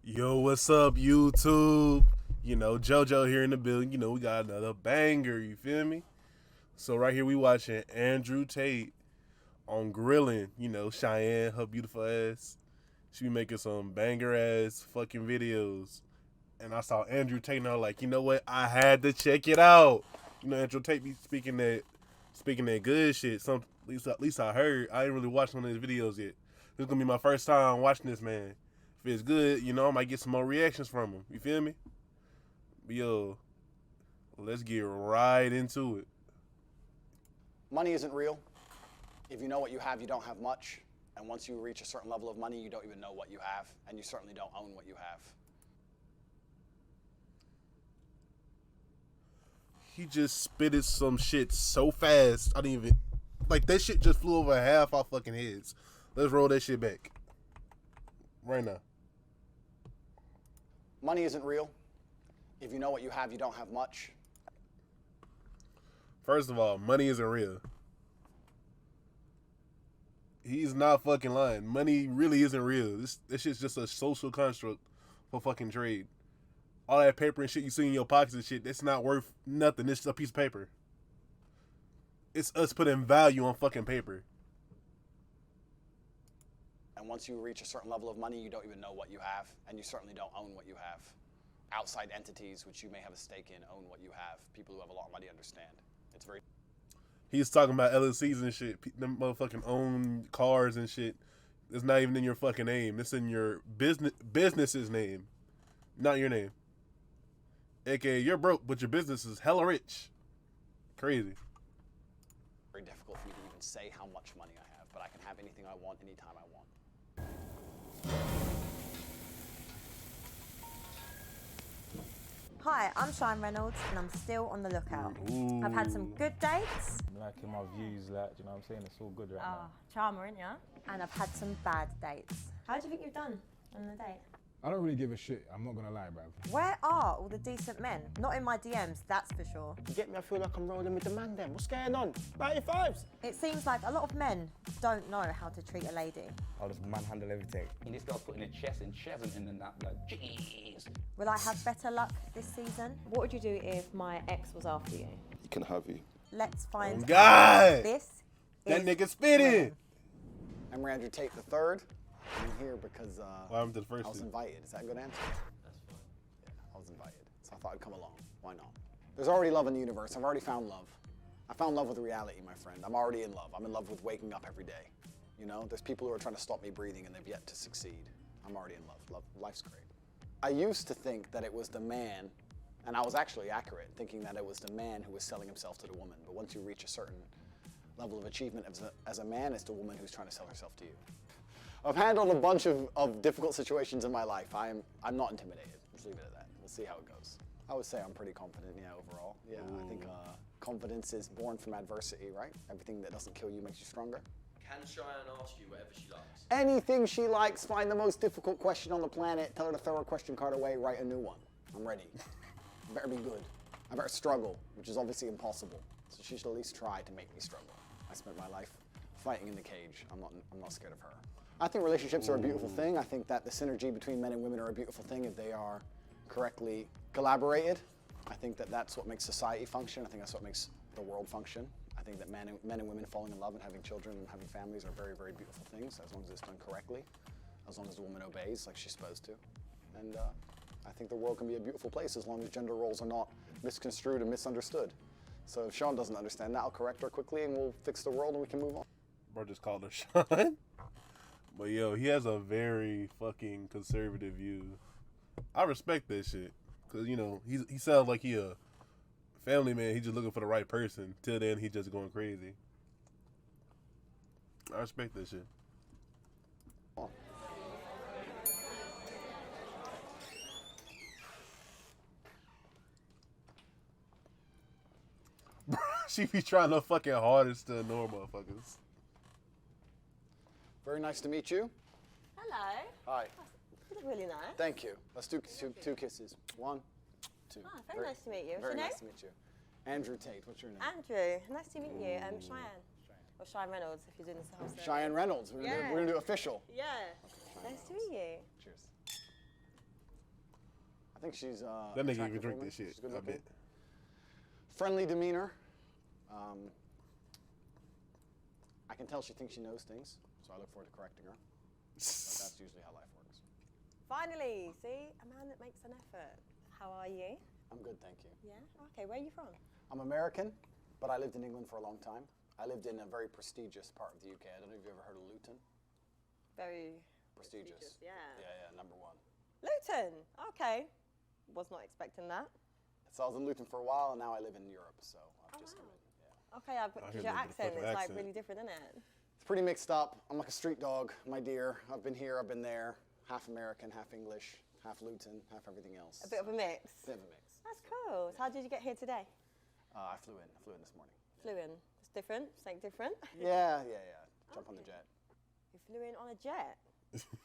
Yo, what's up, YouTube? JoJo here in the building. We got another banger, you feel me? So right here we watching Andrew Tate on grilling, Cheyenne, her beautiful ass. She be making some banger ass fucking videos. And I saw Andrew Tate and I was like, you know what? I had to check it out. Andrew Tate be speaking that good shit. At least I heard. I ain't really watched one of his videos yet. This is gonna be my first time watching this man. If it's good, I might get some more reactions from him. You feel me? But yo, let's get right into it. Money isn't real. If you know what you have, you don't have much. And once you reach a certain level of money, you don't even know what you have. And you certainly don't own what you have. He just spitted some shit so fast. I didn't even... that shit just flew over half our fucking heads. Let's roll that shit back. Right now. Money isn't real. If you know what you have, you don't have much. First of all, money isn't real. He's not fucking lying. Money really isn't real. This shit's just a social construct for fucking trade. All that paper and shit you see in your pockets and shit, that's not worth nothing. It's just a piece of paper. It's us putting value on fucking paper. And once you reach a certain level of money, you don't even know what you have. And you certainly don't own what you have. Outside entities, which you may have a stake in, own what you have. People who have a lot of money understand. It's very... He's talking about LLCs and shit. Them motherfucking own cars and shit. It's not even in your fucking name. It's in your business's name, not your name. AKA, you're broke, but your business is hella rich. Crazy. Very difficult for me to even say how much money I have, but I can have anything I want, anytime I want. Hi, I'm Chian Reynolds and I'm still on the lookout. Ooh. I've had some good dates. Liking my views, you know what I'm saying? It's all good right now. Charmer, ain't ya? And I've had some bad dates. How do you think you've done on the date? I don't really give a shit, I'm not gonna lie, bruv. Where are all the decent men? Not in my DMs, that's for sure. You get me? I feel like I'm rolling with the man then. What's going on? 95s. It seems like a lot of men don't know how to treat a lady. I'll just manhandle everything. And this girl's putting a chest and chesn't in and that, like, jeez. Will I have better luck this season? What would you do if my ex was after you? He can have you. Let's find out. God! This That is nigga spitting. I'm Andrew Tate III. I'm here because What happened to the first I was two? invited. Is that a good answer? That's fine. Yeah, I was invited. So I thought I'd come along. Why not? There's already love in the universe. I've already found love. I found love with reality, my friend. I'm already in love. I'm in love with waking up every day. There's people who are trying to stop me breathing and they've yet to succeed. I'm already in love. Life's great. I used to think that it was the man, and I was actually accurate, thinking that it was the man who was selling himself to the woman. But once you reach a certain level of achievement as a man, it's the woman who's trying to sell herself to you. I've handled a bunch of difficult situations in my life. I'm not intimidated. Let's leave it at that. We'll see how it goes. I would say I'm pretty confident, overall. Yeah, ooh. I think confidence is born from adversity, right? Everything that doesn't kill you makes you stronger. Can Cheyenne ask you whatever she likes? Anything she likes, find the most difficult question on the planet, tell her to throw her question card away, write a new one. I'm ready. I better be good. I better struggle, which is obviously impossible. So she should at least try to make me struggle. I spent my life fighting in the cage. I'm not scared of her. I think relationships are a beautiful thing. I think that the synergy between men and women are a beautiful thing if they are correctly collaborated. I think that that's what makes society function. I think that's what makes the world function. I think that men and women falling in love and having children and having families are very, very beautiful things as long as it's done correctly, as long as the woman obeys like she's supposed to. And I think the world can be a beautiful place as long as gender roles are not misconstrued and misunderstood. So if Sean doesn't understand that, I'll correct her quickly and we'll fix the world and we can move on. Bro just called her Sean. But yo, he has a very fucking conservative view. I respect that shit. Cause he sounds like he a family man. He just looking for the right person. Till then, he just going crazy. I respect that shit. She be trying the fucking hardest to ignore motherfuckers. Very nice to meet you. Hello. Hi. You look really nice. Thank you. Let's do two kisses. 1, 2. Very nice to meet you. What's Very your name? nice to meet you. Andrew Tate. What's your name? Andrew. Nice to meet you. Cheyenne. Or Cheyenne Reynolds if you're doing this whole Cheyenne Reynolds. We're gonna do official. Yeah. Nice to meet you. Cheers. I think she's That nigga even attractive drink woman. this shit. She's good I looking. bet. Friendly demeanor. I can tell she thinks she knows things, so I look forward to correcting her. But that's usually how life works. Finally, see? A man that makes an effort. How are you? I'm good, thank you. Yeah? Okay, where are you from? I'm American, but I lived in England for a long time. I lived in a very prestigious part of the UK. I don't know if you've ever heard of Luton. Very Prestigious. Yeah. Yeah, number one. Luton. Okay. Was not expecting that. So I was in Luton for a while, and now I live in Europe, so I've just come in. Yeah. Okay, hear your a little bit of accent fucking is like accent. really different, isn't it? It's pretty mixed up. I'm like a street dog, my dear. I've been here, I've been there. Half American, half English, half Luton, half everything else. A bit of a mix. Bit of a mix. That's cool. So how did you get here today? I flew in this morning. Flew in. It's different. Something different. Yeah. Jump on the jet. You flew in on a jet.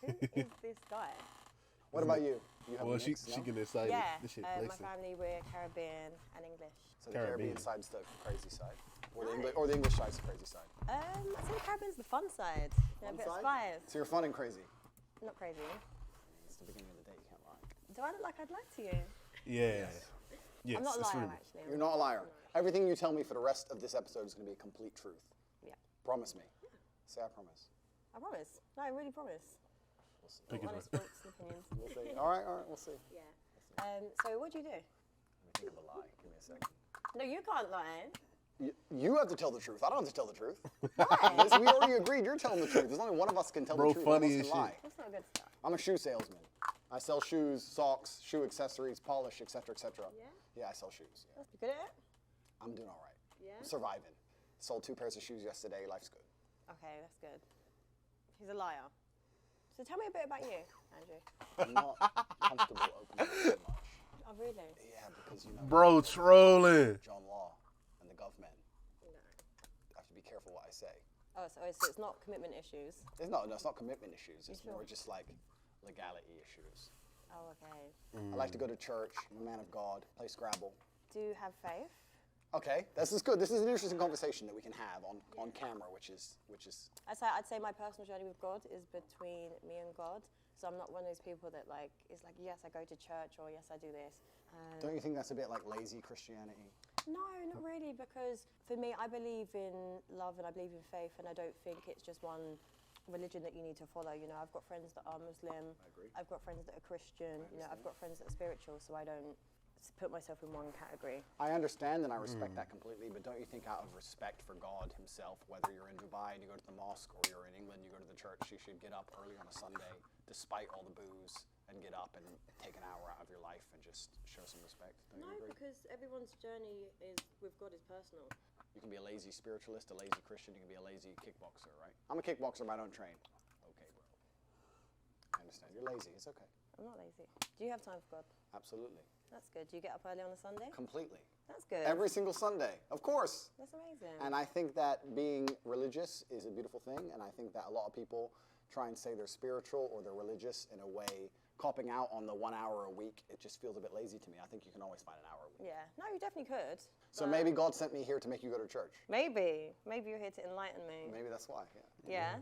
Who is this guy? What about you? You have Well, a she mix, no? getting excited. Yeah. This shit My flexing. family, we're Caribbean and English. So the Caribbean Caribbean. side's the crazy side, or the English side's the crazy side. I'd say the Caribbean's the fun side. You know, a Fun bit of side? spice. So you're fun and crazy. Not crazy. It's the beginning of the day. You can't lie. Do I look like I'd lie to you? Yeah. Yes, I'm not a it's liar, real. actually. You're not a liar. Everything you tell me for the rest of this episode is going to be a complete truth. Yeah. Promise me. Say I promise. I promise. No, I really promise. Pick his Honest brain. thoughts and opinions. We'll see. All right, we'll see. Yeah. So what do you do? Let me think of a lie. Give me a second. No, you can't lie. You have to tell the truth. I don't have to tell the truth. Why? Listen, we already agreed you're telling the truth. There's only one of us can tell Bro, the truth. One of funny us as can lie. shit. That's not good stuff. I'm a shoe salesman. I sell shoes, socks, shoe accessories, polish, etc., etc. Yeah? Yeah, I sell shoes. Yeah. You good at it? I'm doing all right. Yeah? I'm surviving. Sold 2 pairs of shoes yesterday. Life's good. Okay, that's good. He's a liar. So tell me a bit about you, Andrew. I'm not comfortable opening up too much. Oh, really? Yeah, because you know. Bro, trolling. John Law and the government. I have to be careful what I say. Oh, so it's not commitment issues. It's not commitment issues. It's more just like legality issues. Oh, okay. I like to go to church. I'm a man of God. Play Scrabble. Do you have faith? Okay, this is good. This is an interesting conversation that we can have on camera, which is. I'd say my personal journey with God is between me and God. So I'm not one of those people that is like, yes, I go to church or yes, I do this. Don't you think that's a bit like lazy Christianity? No, not really, because for me, I believe in love and I believe in faith, and I don't think it's just one religion that you need to follow. You know, I've got friends that are Muslim. I agree. I've got friends that are Christian. You know, I've got friends that are spiritual, so I don't put myself in one category. I understand and I respect that completely, but don't you think out of respect for God himself, whether you're in Dubai and you go to the mosque or you're in England and you go to the church, you should get up early on a Sunday, despite all the booze, and get up and take an hour out of your life and just show some respect? Don't you agree? because everyone's journey with God is personal. You can be a lazy spiritualist, a lazy Christian, you can be a lazy kickboxer, right? I'm a kickboxer, but I don't train. Okay, bro. I understand. You're lazy. It's okay. I'm not lazy. Do you have time for God? Absolutely. That's good. Do you get up early on a Sunday? Completely. That's good. Every single Sunday. Of course. That's amazing. And I think that being religious is a beautiful thing, and I think that a lot of people try and say they're spiritual or they're religious in a way, copping out on the 1 hour a week. It just feels a bit lazy to me. I think you can always find an hour a week. Yeah. No, you definitely could. So maybe God sent me here to make you go to church. Maybe. Maybe you're here to enlighten me. Maybe that's why, yeah. Yeah?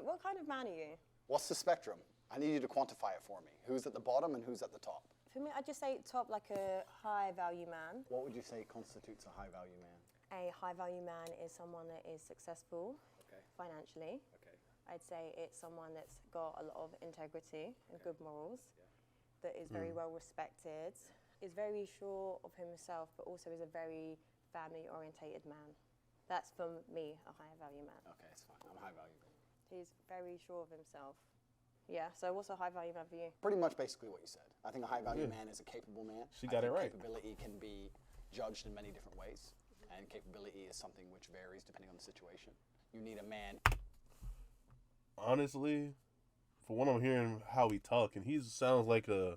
What kind of man are you? What's the spectrum? I need you to quantify it for me. Who's at the bottom and who's at the top? For me, I'd just say top like a high value man. What would you say constitutes a high value man? A high value man is someone that is successful financially. Okay. I'd say it's someone that's got a lot of integrity and good morals, that is very well respected, is very sure of himself, but also is a very family orientated man. That's for me, a high value man. Okay, it's fine. I'm high value. He's very sure of himself. Yeah, so what's a high value man for you? Pretty much basically what you said. I think a high value man is a capable man. She got it right. Capability can be judged in many different ways, and capability is something which varies depending on the situation. You need a man. Honestly, for what I'm hearing, how he talking, he sounds like a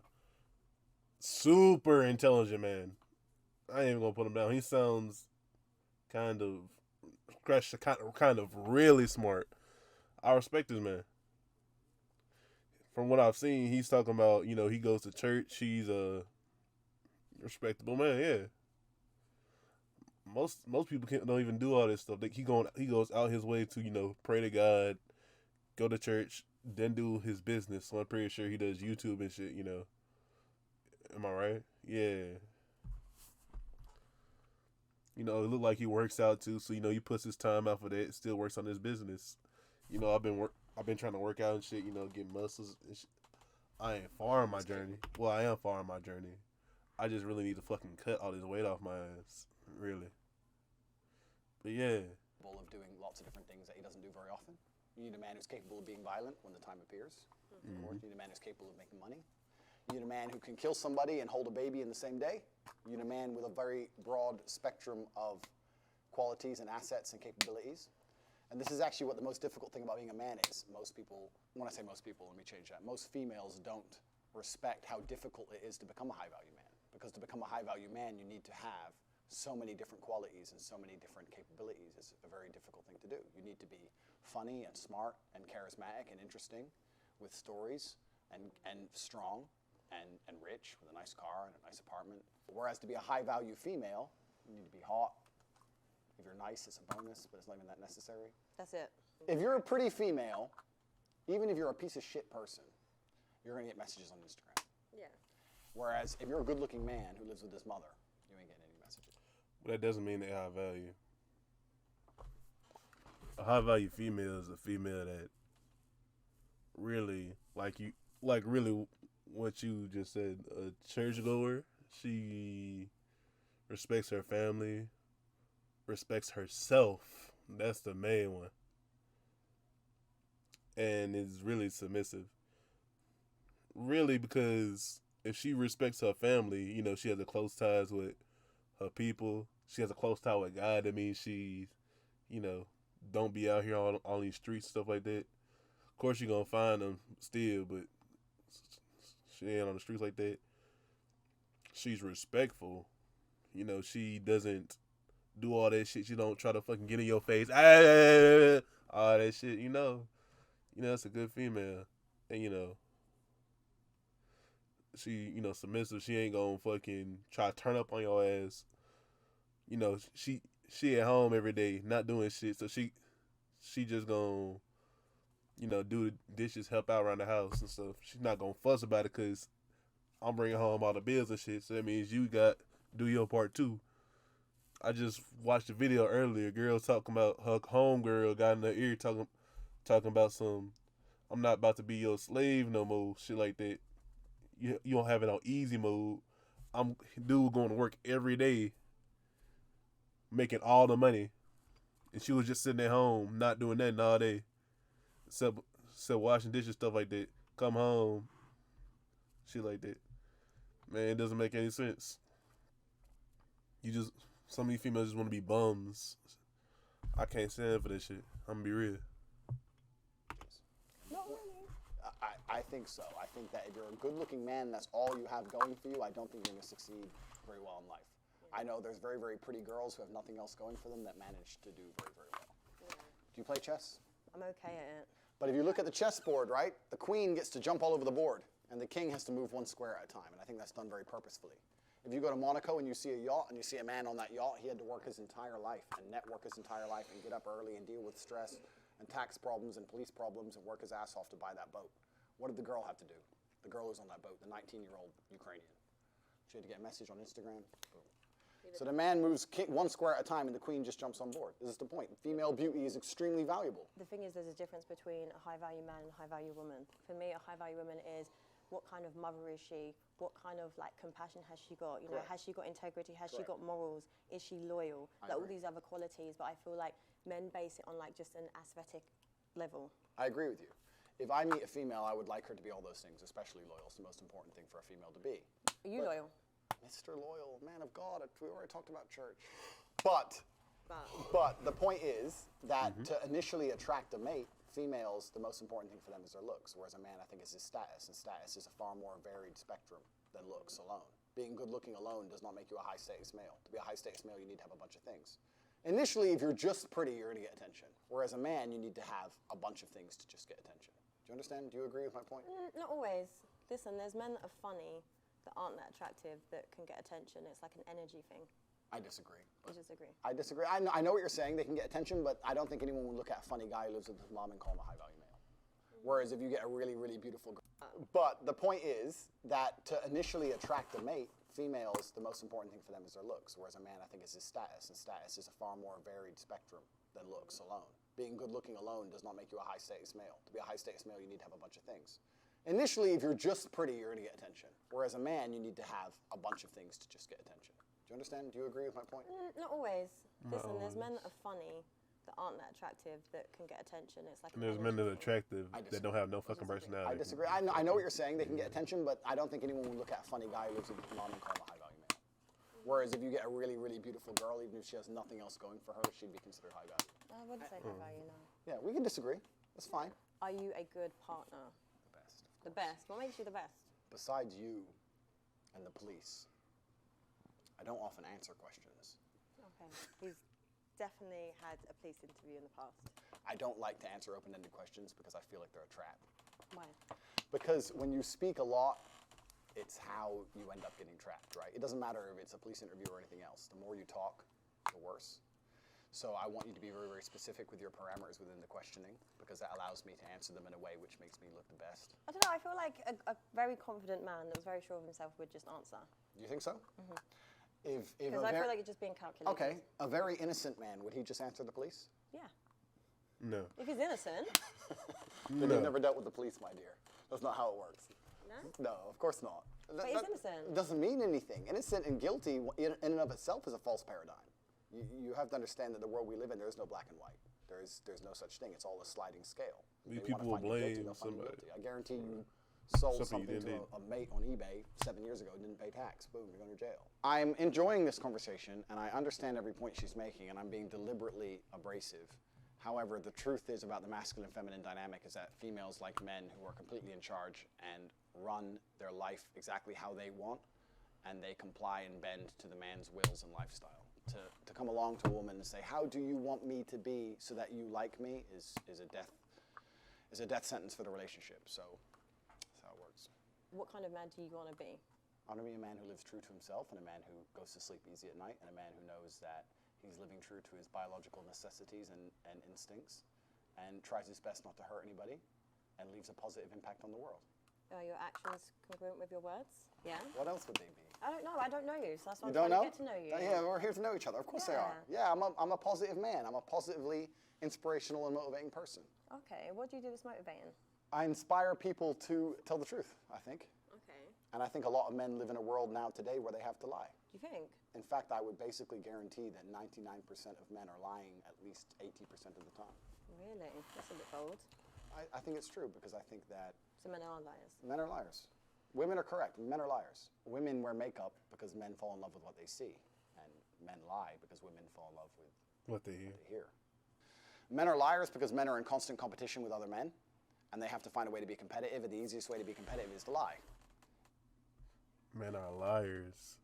super intelligent man. I ain't even gonna put him down. He sounds kind of really smart. I respect this man. From what I've seen, he's talking about, he goes to church. He's a respectable man, yeah. Most people don't even do all this stuff. He goes out his way to, pray to God, go to church, then do his business. So I'm pretty sure he does YouTube and shit, Am I right? Yeah. You know, it look like he works out too, so you know he puts his time out for that. Still works on his business. You know, I've been trying to work out and shit. You know, get muscles. And shit. I ain't far in my journey. Well, I am far in my journey. I just really need to fucking cut all this weight off my ass. Really. But yeah. Of doing lots of different things that he doesn't do very often. You need a man who's capable of being violent when the time appears. Of course, you need a man who's capable of making money. You need a man who can kill somebody and hold a baby in the same day. You need a man with a very broad spectrum of qualities and assets and capabilities. And this is actually what the most difficult thing about being a man is. Most people, when I say most people, let me change that. Most females don't respect how difficult it is to become a high-value man. Because to become a high-value man, you need to have so many different qualities and so many different capabilities. It's a very difficult thing to do. You need to be funny and smart and charismatic and interesting with stories and strong and rich with a nice car and a nice apartment. Whereas to be a high-value female, you need to be hot. If you're nice, it's a bonus, but it's not even that necessary. That's it. If you're a pretty female, even if you're a piece of shit person, you're going to get messages on Instagram. Yeah. Whereas if you're a good-looking man who lives with his mother, you ain't getting any messages. But that doesn't mean they high value. A high value female is a female that really, really what you just said, a churchgoer. She respects her family, respects herself. That's the main one. And is really submissive. Really, because if she respects her family, you know, she has a close ties with her people. She has a close tie with God. That means she, you know, don't be out here on these streets, stuff like that. Of course, you're going to find them still, but she ain't on the streets like that. She's respectful. You know, she doesn't do all that shit. She don't try to fucking get in your face. All that shit, you know. You know, that's a good female. And, you know, she, you know, submissive. She ain't gonna fucking try to turn up on your ass. You know, she at home every day, not doing shit. So she just gonna, you know, do the dishes, help out around the house and stuff. She's not gonna fuss about it because I'm bringing home all the bills and shit. So that means you got do your part too. I just watched a video earlier. Girl talking about her homegirl got in her ear talking about some, I'm not about to be your slave no more, shit like that. You don't have it on easy mode. Dude going to work every day, making all the money, and she was just sitting at home, not doing nothing all day, except washing dishes, stuff like that. Come home, shit like that. Man, it doesn't make any sense. Some of these females just want to be bums. I can't stand for this shit. I'm gonna be real. Not really. I think so. I think that if you're a good-looking man, that's all you have going for you, I don't think you're going to succeed very well in life. I know there's very, very pretty girls who have nothing else going for them that manage to do very, very well. Yeah. Do you play chess? I'm okay at it. But if you look at the chessboard, right, the queen gets to jump all over the board, and the king has to move one square at a time, and I think that's done very purposefully. If you go to Monaco and you see a yacht, and you see a man on that yacht, he had to work his entire life, and network his entire life, and get up early, and deal with stress, and tax problems, and police problems, and work his ass off to buy that boat. What did the girl have to do? The girl who's on that boat, the 19-year-old Ukrainian. She had to get a message on Instagram. Boom. So the man moves one square at a time, and the queen just jumps on board. This is the point. Female beauty is extremely valuable. The thing is, there's a difference between a high-value man and a high-value woman. For me, a high-value woman is what kind of mother is she? What kind of like compassion has she got? You know, has she got integrity? Has she got morals? Is she loyal? Like all these other qualities. But I feel like men base it on like just an aesthetic level. I agree with you. If I meet a female, I would like her to be all those things, especially loyal. It's the most important thing for a female to be. Are you loyal? Mr. Loyal, man of God, we already talked about church. But the point is that to initially attract a mate, females, the most important thing for them is their looks, whereas a man, I think, is his status, and status is a far more varied spectrum than looks alone. Being good-looking alone does not make you a high-status male. To be a high-status male, you need to have a bunch of things. Initially, if you're just pretty, you're going to get attention, whereas a man, you need to have a bunch of things to just get attention. Do you understand? Do you agree with my point? Not always. Listen, there's men that are funny that aren't that attractive that can get attention. It's like an energy thing. I disagree. You disagree? I disagree. I know what you're saying. They can get attention, but I don't think anyone would look at a funny guy who lives with his mom and call him a high-value male. Whereas if you get a really, really beautiful girl. But the point is that to initially attract a mate, females, the most important thing for them is their looks, whereas a man, I think, is his status, and status is a far more varied spectrum than looks alone. Being good looking alone does not make you a high status male. To be a high status male, you need to have a bunch of things. Initially, if you're just pretty, you're gonna get attention. Whereas a man, you need to have a bunch of things to just get attention. Do you understand? Do you agree with my point? Not always. Listen, there's men that are funny that aren't that attractive that can get attention. It's like And there's men that are attractive that don't have no fucking personality. I disagree. I know what you're saying. They can get attention, but I don't think anyone would look at a funny guy who lives in Vietnam and call him a high value man. Whereas if you get a really, really beautiful girl, even if she has nothing else going for her, she'd be considered high value. I wouldn't say high value, no. Yeah, we can disagree. That's fine. Are you a good partner? The best. The best. What makes you the best? Besides you and the police, I don't often answer questions. Okay. He's definitely had a police interview in the past. I don't like to answer open-ended questions because I feel like they're a trap. Why? Because when you speak a lot, it's how you end up getting trapped, right? It doesn't matter if it's a police interview or anything else. The more you talk, the worse. So I want you to be very, very specific with your parameters within the questioning because that allows me to answer them in a way which makes me look the best. I don't know. I feel like a very confident man that was very sure of himself would just answer. You think so? Mm-hmm. Because I feel like it's just being calculated. Okay, a very innocent man, would he just answer the police? Yeah. No. If he's innocent. Then you've never dealt with the police, my dear. That's not how it works. No? No, of course not. But he's innocent. Doesn't mean anything. Innocent and guilty in and of itself is a false paradigm. You have to understand that the world we live in, there is no black and white. There's no such thing. It's all a sliding scale. These They wanna people will find you guilty, blame they'll find you somebody. guilty. I guarantee you sold Something you something to didn't a mate on eBay 7 years ago, didn't pay tax. Boom, you're going to jail. I'm enjoying this conversation, and I understand every point she's making, and I'm being deliberately abrasive. However, the truth is about the masculine feminine dynamic is that females like men who are completely in charge and run their life exactly how they want, and they comply and bend to the man's wills and lifestyle. To come along to a woman and say, how do you want me to be so that you like me is a death sentence for the relationship. So that's how it works. What kind of man do you want to be? I want to be a man who lives true to himself and a man who goes to sleep easy at night and a man who knows that he's living true to his biological necessities and instincts and tries his best not to hurt anybody and leaves a positive impact on the world. Are your actions congruent with your words? Yeah? What else would they be? I don't know. I don't know you, so that's why You I'm don't trying know? to get to know you. Yeah, we're here to know each other. Of course they are. Yeah, I'm a positive man. I'm a positively inspirational and motivating person. Okay, what do you do that's motivating? I inspire people to tell the truth, I think. Okay. And I think a lot of men live in a world now today where they have to lie. Do you think? In fact, I would basically guarantee that 99% of men are lying at least 80% of the time. Really? That's a bit bold. I think it's true because I think that So men are liars. men are liars. Women are correct. Men are liars. Women wear makeup because men fall in love with what they see. And men lie because women fall in love with What they hear. what they hear. Men are liars because men are in constant competition with other men. And they have to find a way to be competitive. And the easiest way to be competitive is to lie. Men are liars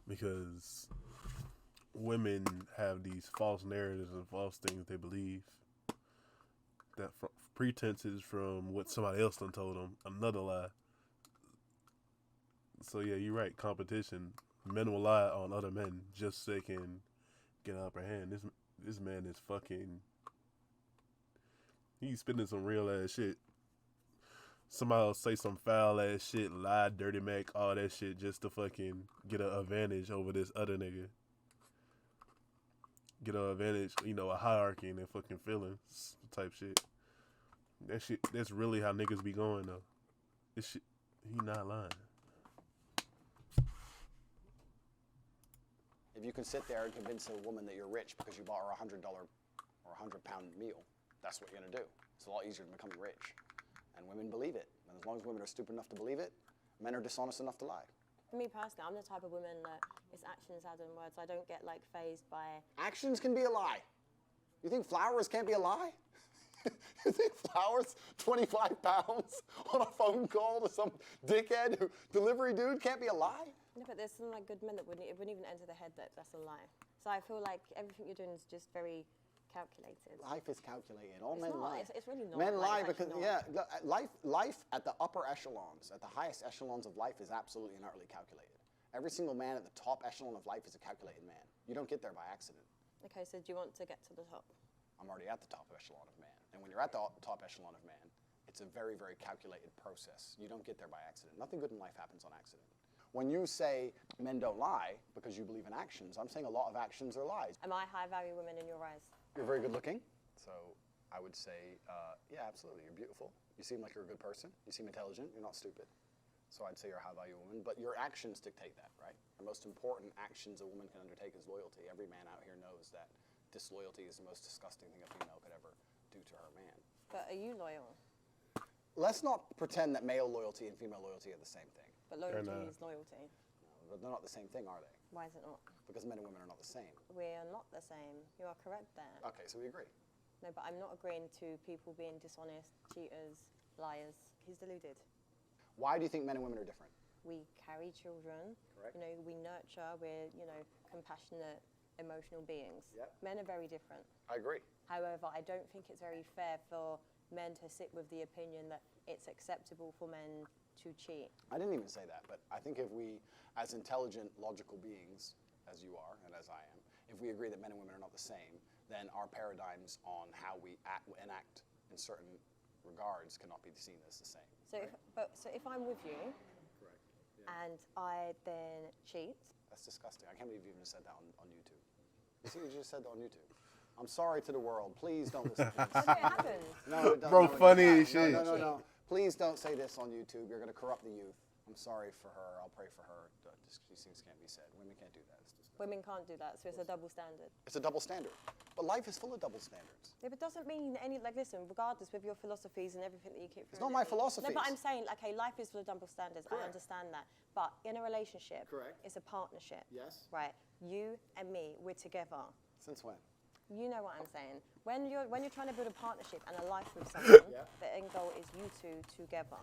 because women have these false narratives and false things they believe that pretenses from what somebody else done told them, another lie. So yeah, you're right, competition. Men will lie on other men just so they can get an upper hand. This man is fucking, he's spitting some real ass shit. Somebody will say some foul ass shit, lie, dirty Mac, all that shit just to fucking get an advantage over this other nigga. Get an advantage, a hierarchy in their fucking feelings type shit. That's really how niggas be going though. This shit, he not lying. If you can sit there and convince a woman that you're rich because you bought her $100 or £100 meal, that's what you're gonna do. It's a lot easier than becoming rich. And women believe it. And as long as women are stupid enough to believe it, men are dishonest enough to lie. For me personally, I'm the type of woman that it's actions rather than words. I don't get fazed by. Actions can be a lie. You think flowers can't be a lie? You think flowers, 25 pounds on a phone call to some dickhead delivery dude can't be a lie? No, but there's some good men that it wouldn't even enter their head that that's a lie. So I feel like everything you're doing is just very calculated. Life is calculated. All It's men not. lie. It's really not. Men lie It's because, actually not. life at the upper echelons, at the highest echelons of life is absolutely and utterly calculated. Every single man at the top echelon of life is a calculated man. You don't get there by accident. Okay, so do you want to get to the top? I'm already at the top echelon of man. And when you're at the top echelon of man, It's a very, very calculated process. You don't get there by accident. Nothing good in life happens on accident. When you say men don't lie because you believe in actions, I'm saying a lot of actions are lies. Am I high-value woman in your eyes? You're very good looking, so I would say, yeah, absolutely. You're beautiful. You seem like you're a good person. You seem intelligent. You're not stupid. So I'd say you're a high-value woman, but your actions dictate that, right? The most important actions a woman can undertake is loyalty. Every man out here knows that disloyalty is the most disgusting thing a female could ever do to her man. But are you loyal? Let's not pretend that male loyalty and female loyalty are the same thing. But loyalty is loyalty. No, but they're not the same thing, are they? Why is it not? Because men and women are not the same. We are not the same. You are correct there. Okay, so we agree. No, but I'm not agreeing to people being dishonest, cheaters, liars. He's deluded. Why do you think men and women are different? We carry children. Correct. You know, we nurture. We're, you know, compassionate, emotional beings. Yep. Men are very different. I agree. However, I don't think it's very fair for men to sit with the opinion that it's acceptable for men to cheat. I didn't even say that, but I think if we, as intelligent, logical beings, as you are and as I am, if we agree that men and women are not the same, then our paradigms on how we enact in certain regards cannot be seen as the same. So, right? so if I'm with you, Correct. Yeah. and I then cheat, That's disgusting. I can't believe you even said that on YouTube. You see, you just said that on YouTube. I'm sorry to the world. Please don't listen to this. it happens. No, it doesn't. Bro, No, it funny doesn't. as shit. No. Please don't say this on YouTube. You're going to corrupt the youth. I'm sorry for her. I'll pray for her. These things can't be said. Women can't do that. It's disgusting. Women can't do that, so it's a double standard. It's a double standard. But life is full of double standards. Yeah, but doesn't mean any, like, listen, regardless with your philosophies and everything that you keep It's not my philosophies. No, but I'm saying, okay, life is full of double standards. Correct. I understand that. But in a relationship, Correct. it's a partnership. Yes. Right? You and me, we're together. Since when? You know what I'm saying. When you're trying to build a partnership and a life with someone, Yeah. the end goal is you two together.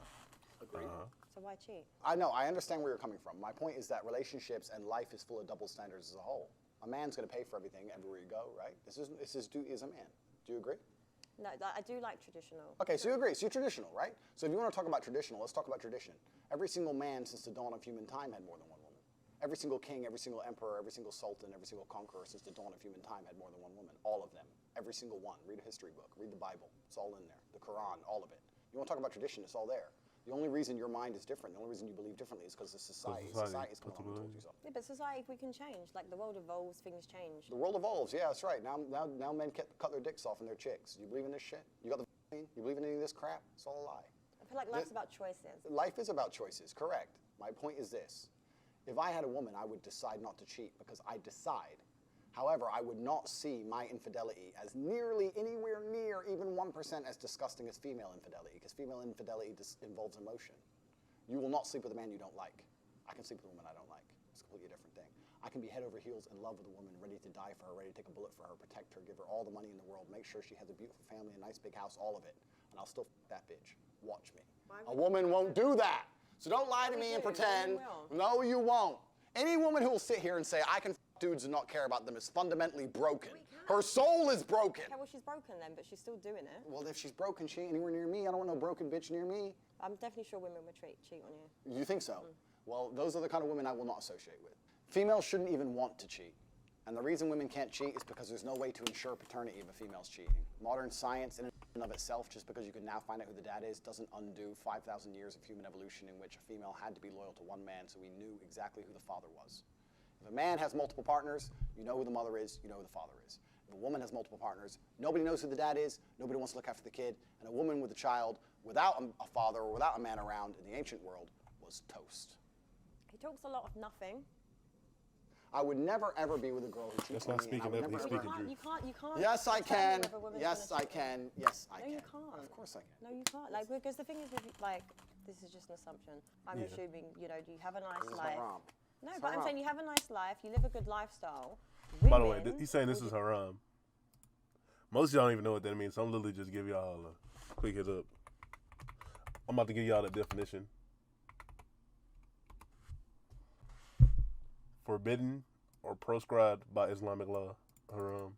Agreed. So why cheat? I know. I understand where you're coming from. My point is that relationships and life is full of double standards as a whole. A man's going to pay for everything everywhere you go, right? This is his duty as a man. Do you agree? No, I do like traditional. Okay, so you agree. So you're traditional, right? So if you want to talk about traditional, let's talk about tradition. Every single man since the dawn of human time had more than one woman. Every single king, every single emperor, every single sultan, every single conqueror since the dawn of human time had more than one woman. All of them. Every single one. Read a history book. Read the Bible. It's all in there. The Quran, all of it. You want to talk about tradition, it's all there. The only reason your mind is different, the only reason you believe differently is because the society. Society's come along and told you so. Yeah, but society, we can change. Like, the world evolves, things change. The world evolves, yeah, that's right. Now men cut their dicks off and their chicks. You believe in this shit? You got the vaccine? You believe in any of this crap? It's all a lie. I feel like life's about choices. Life is about choices, correct. My point is this. If I had a woman, I would decide not to cheat because I decide. However, I would not see my infidelity as nearly anywhere near even 1% as disgusting as female infidelity, because female infidelity involves emotion. You will not sleep with a man you don't like. I can sleep with a woman I don't like. It's a completely different thing. I can be head over heels in love with a woman, ready to die for her, ready to take a bullet for her, protect her, give her all the money in the world, make sure she has a beautiful family, a nice big house, all of it. And I'll still f that bitch. Watch me. A woman won't do that. So don't lie to me and pretend. No, you won't. Any woman who will sit here and say, I can f dudes and not care about them is fundamentally broken. Her soul is broken. Okay, well, she's broken then, but she's still doing it. Well, if she's broken, she ain't anywhere near me. I don't want no broken bitch near me. I'm definitely sure women would cheat on you. You think so? Well, those are the kind of women I will not associate with. Females shouldn't even want to cheat. And the reason women can't cheat is because there's no way to ensure paternity if a female's cheating. Modern science in and of itself, just because you can now find out who the dad is, doesn't undo 5,000 years of human evolution in which a female had to be loyal to one man so we knew exactly who the father was. If a man has multiple partners, you know who the mother is, you know who the father is. If a woman has multiple partners, nobody knows who the dad is, nobody wants to look after the kid, and a woman with a child without a father or without a man around in the ancient world was toast. He talks a lot of nothing. I would never ever be with a girl who cheats on me. speaking and I would up, he's never, speaking ever- truth. You can't. Yes, I tell can. me if a woman's Yes, gonna I cheat. can. Yes, I No, can. you can't. Of course I can. No, you can't. Like, because the thing is, with, like, this is just an assumption. I'm assuming, you know, you have a nice This is life. haram. No, It's but I'm haram. saying you have a nice life, you live a good lifestyle. By the way, Women he's saying this is haram. Most of y'all don't even know what that means, so I'm literally just give y'all a quick heads up. I'm about to give y'all the definition. Forbidden or proscribed by Islamic law. Haram.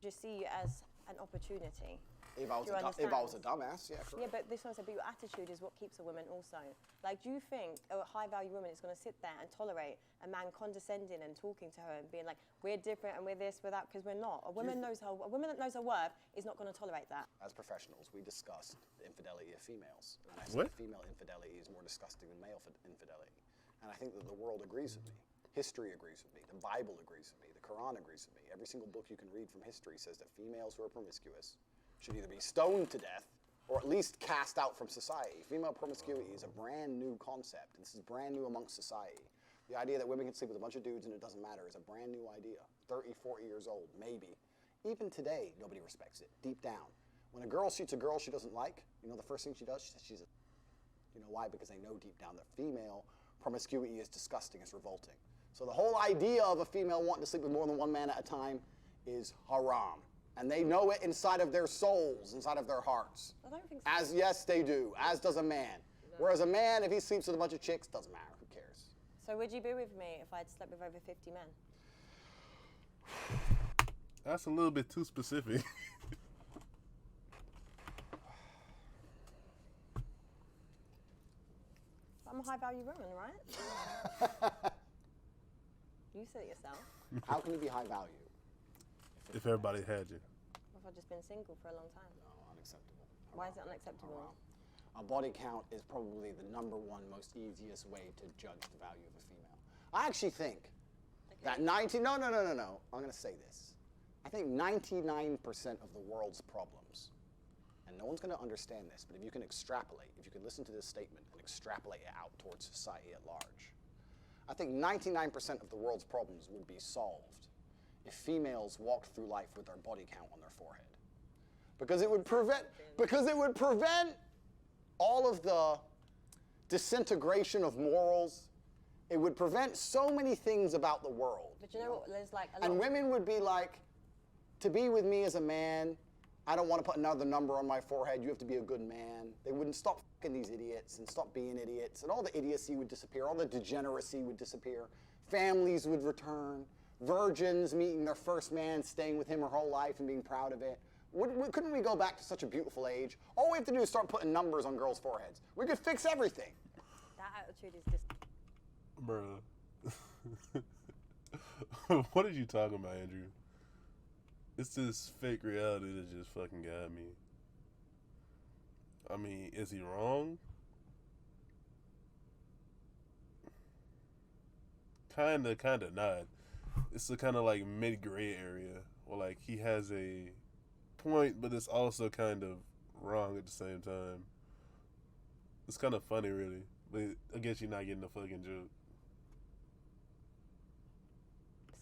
just see you as an opportunity. If I was, Do you if I was a understand? dumbass, yeah, correct. Yeah, but this one said, but your attitude is what keeps a woman also. Like, do you think a high-value woman is going to sit there and tolerate a man condescending and talking to her and being like, we're different and we're this, we're that, because we're not. A woman that knows her worth is not going to tolerate that. As professionals, we discussed the infidelity of females. And I said female infidelity is more disgusting than male infidelity. And I think that the world agrees with me. History agrees with me. The Bible agrees with me. The Quran agrees with me. Every single book you can read from history says that females who are promiscuous should either be stoned to death or at least cast out from society. Female promiscuity is a brand new concept. This is brand new amongst society. The idea that women can sleep with a bunch of dudes and it doesn't matter is a brand new idea. 30, 40 years old, maybe. Even today, nobody respects it, deep down. When a girl shoots a girl she doesn't like, you know the first thing she does? She says she's a... You know why? Because they know deep down that female promiscuity is disgusting, is revolting. So the whole idea of a female wanting to sleep with more than one man at a time is haram. And they know it inside of their souls, inside of their hearts. I don't think so. Yes, they do, as does a man. Whereas a man, if he sleeps with a bunch of chicks, doesn't matter, who cares? So would you be with me if I'd slept with over 50 men? That's a little bit too specific. I'm a high-value woman, right? You said it yourself. How can you be high value? If everybody had you. If I've just been single for a long time. No, unacceptable. Why is it unacceptable? A body count is probably the #1 most easiest way to judge the value of a female. I actually think that no, I'm going to say this. I think 99% of the world's problems, and no one's going to understand this, but if you can extrapolate, if you can listen to this statement and extrapolate it out towards society at large, I think 99% of the world's problems would be solved if females walked through life with their body count on their forehead. Because it would prevent all of the disintegration of morals. It would prevent so many things about the world. But you know what? There's like a lot. And women would be like, to be with me as a man, I don't want to put another number on my forehead. You have to be a good man. They wouldn't stop fucking these idiots and stop being idiots. And all the idiocy would disappear. All the degeneracy would disappear. Families would return. Virgins meeting their first man, staying with him her whole life and being proud of it. Couldn't we go back to such a beautiful age? All we have to do is start putting numbers on girls' foreheads. We could fix everything. That attitude is just... Bruh. What are you talking about, Andrew? It's this fake reality that just fucking got me. I mean, is he wrong? Kinda not. It's a kind of like mid-gray area where like he has a point, but it's also kind of wrong at the same time. It's kind of funny, really, but I guess you're not getting the fucking joke.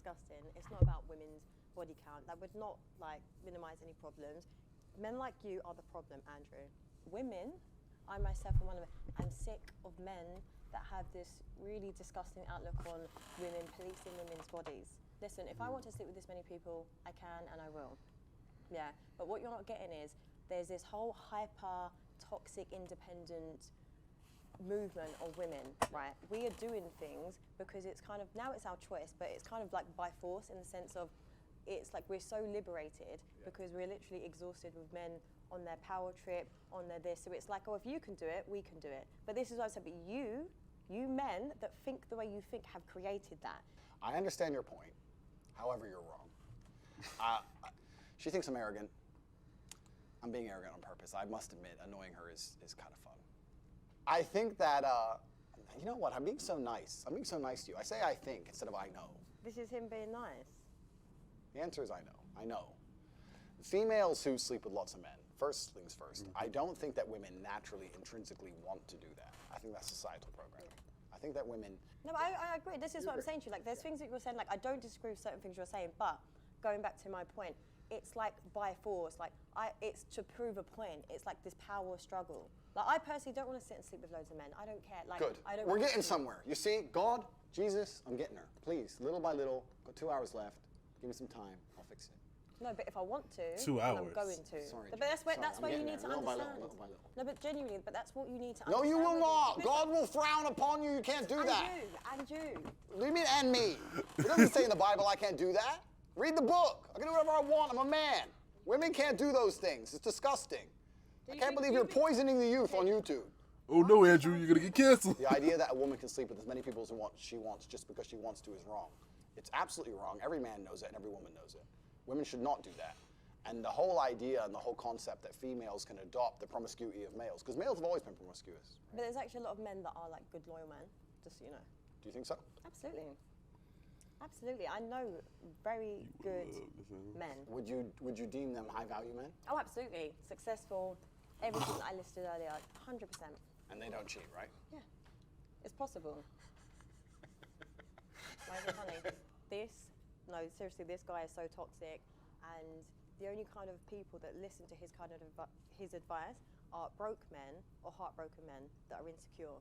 disgusting. It's not about women's body count. That would not like minimize any problems. Men like you are the problem, Andrew. Women, I myself am one of them. I'm sick of men that have this really disgusting outlook on women, policing women's bodies. Listen, if I want to sleep with this many people, I can and I will. Yeah, but what you're not getting is there's this whole hyper, toxic, independent movement of women, right? We are doing things because it's kind of, now it's our choice, but it's kind of like by force in the sense of it's like we're so liberated because we're literally exhausted with men on their power trip, on their this. So it's like, oh, if you can do it, we can do it. But this is what I said, but you men that think the way you think have created that. I understand your point. However, you're wrong. She thinks I'm arrogant. I'm being arrogant on purpose. I must admit, annoying her is kind of fun. I think that, you know what, I'm being so nice. I'm being so nice to you. I say I think instead of I know. This is him being nice. The answer is I know. I know. Females who sleep with lots of men, first things first, I don't think that women naturally, intrinsically want to do that. I think that's societal programming. I think that women... No, but I agree. This is what I'm saying to you. Like, there's things that you're saying, like, I don't disagree with certain things you're saying, but going back to my point, it's like by force, like, it's to prove a point. It's like this power struggle. Like, I personally don't want to sit and sleep with loads of men. I don't care. Like, Good. I don't We're want getting to. somewhere. You see, God, Jesus, I'm getting her. Please, little by little, got 2 hours left. Give me some time. I'll fix it. No, but if I want to, 2 then hours. I'm going to. Sorry, But that's where, Sorry, that's I'm where you getting need to there, little by understand. little, little by little. No, but genuinely, but that's what you need to No, understand. you will with not. this. God will frown upon you. You can't do that. And you. What do you mean, and me? It doesn't say in the Bible I can't do that. Read the book. I can do whatever I want. I'm a man. Women can't do those things. It's disgusting. I can't think- believe do you're you think- poisoning the youth on YouTube. Oh no, Andrew, you're gonna get canceled. The idea that a woman can sleep with as many people as she wants just because she wants to is wrong. It's absolutely wrong. Every man knows it and every woman knows it. Women should not do that. And the whole idea and the whole concept that females can adopt the promiscuity of males, because males have always been promiscuous. But there's actually a lot of men that are like good, loyal men, just so you know. Do you think so? Absolutely. Absolutely. I know very good men. Would you deem them high value men? Oh, absolutely. Successful, everything that I listed earlier, 100%. And they don't cheat, right? Yeah. It's possible. Why is it funny? No, seriously, this guy is so toxic, and the only kind of people that listen to his kind of his advice are broke men or heartbroken men that are insecure.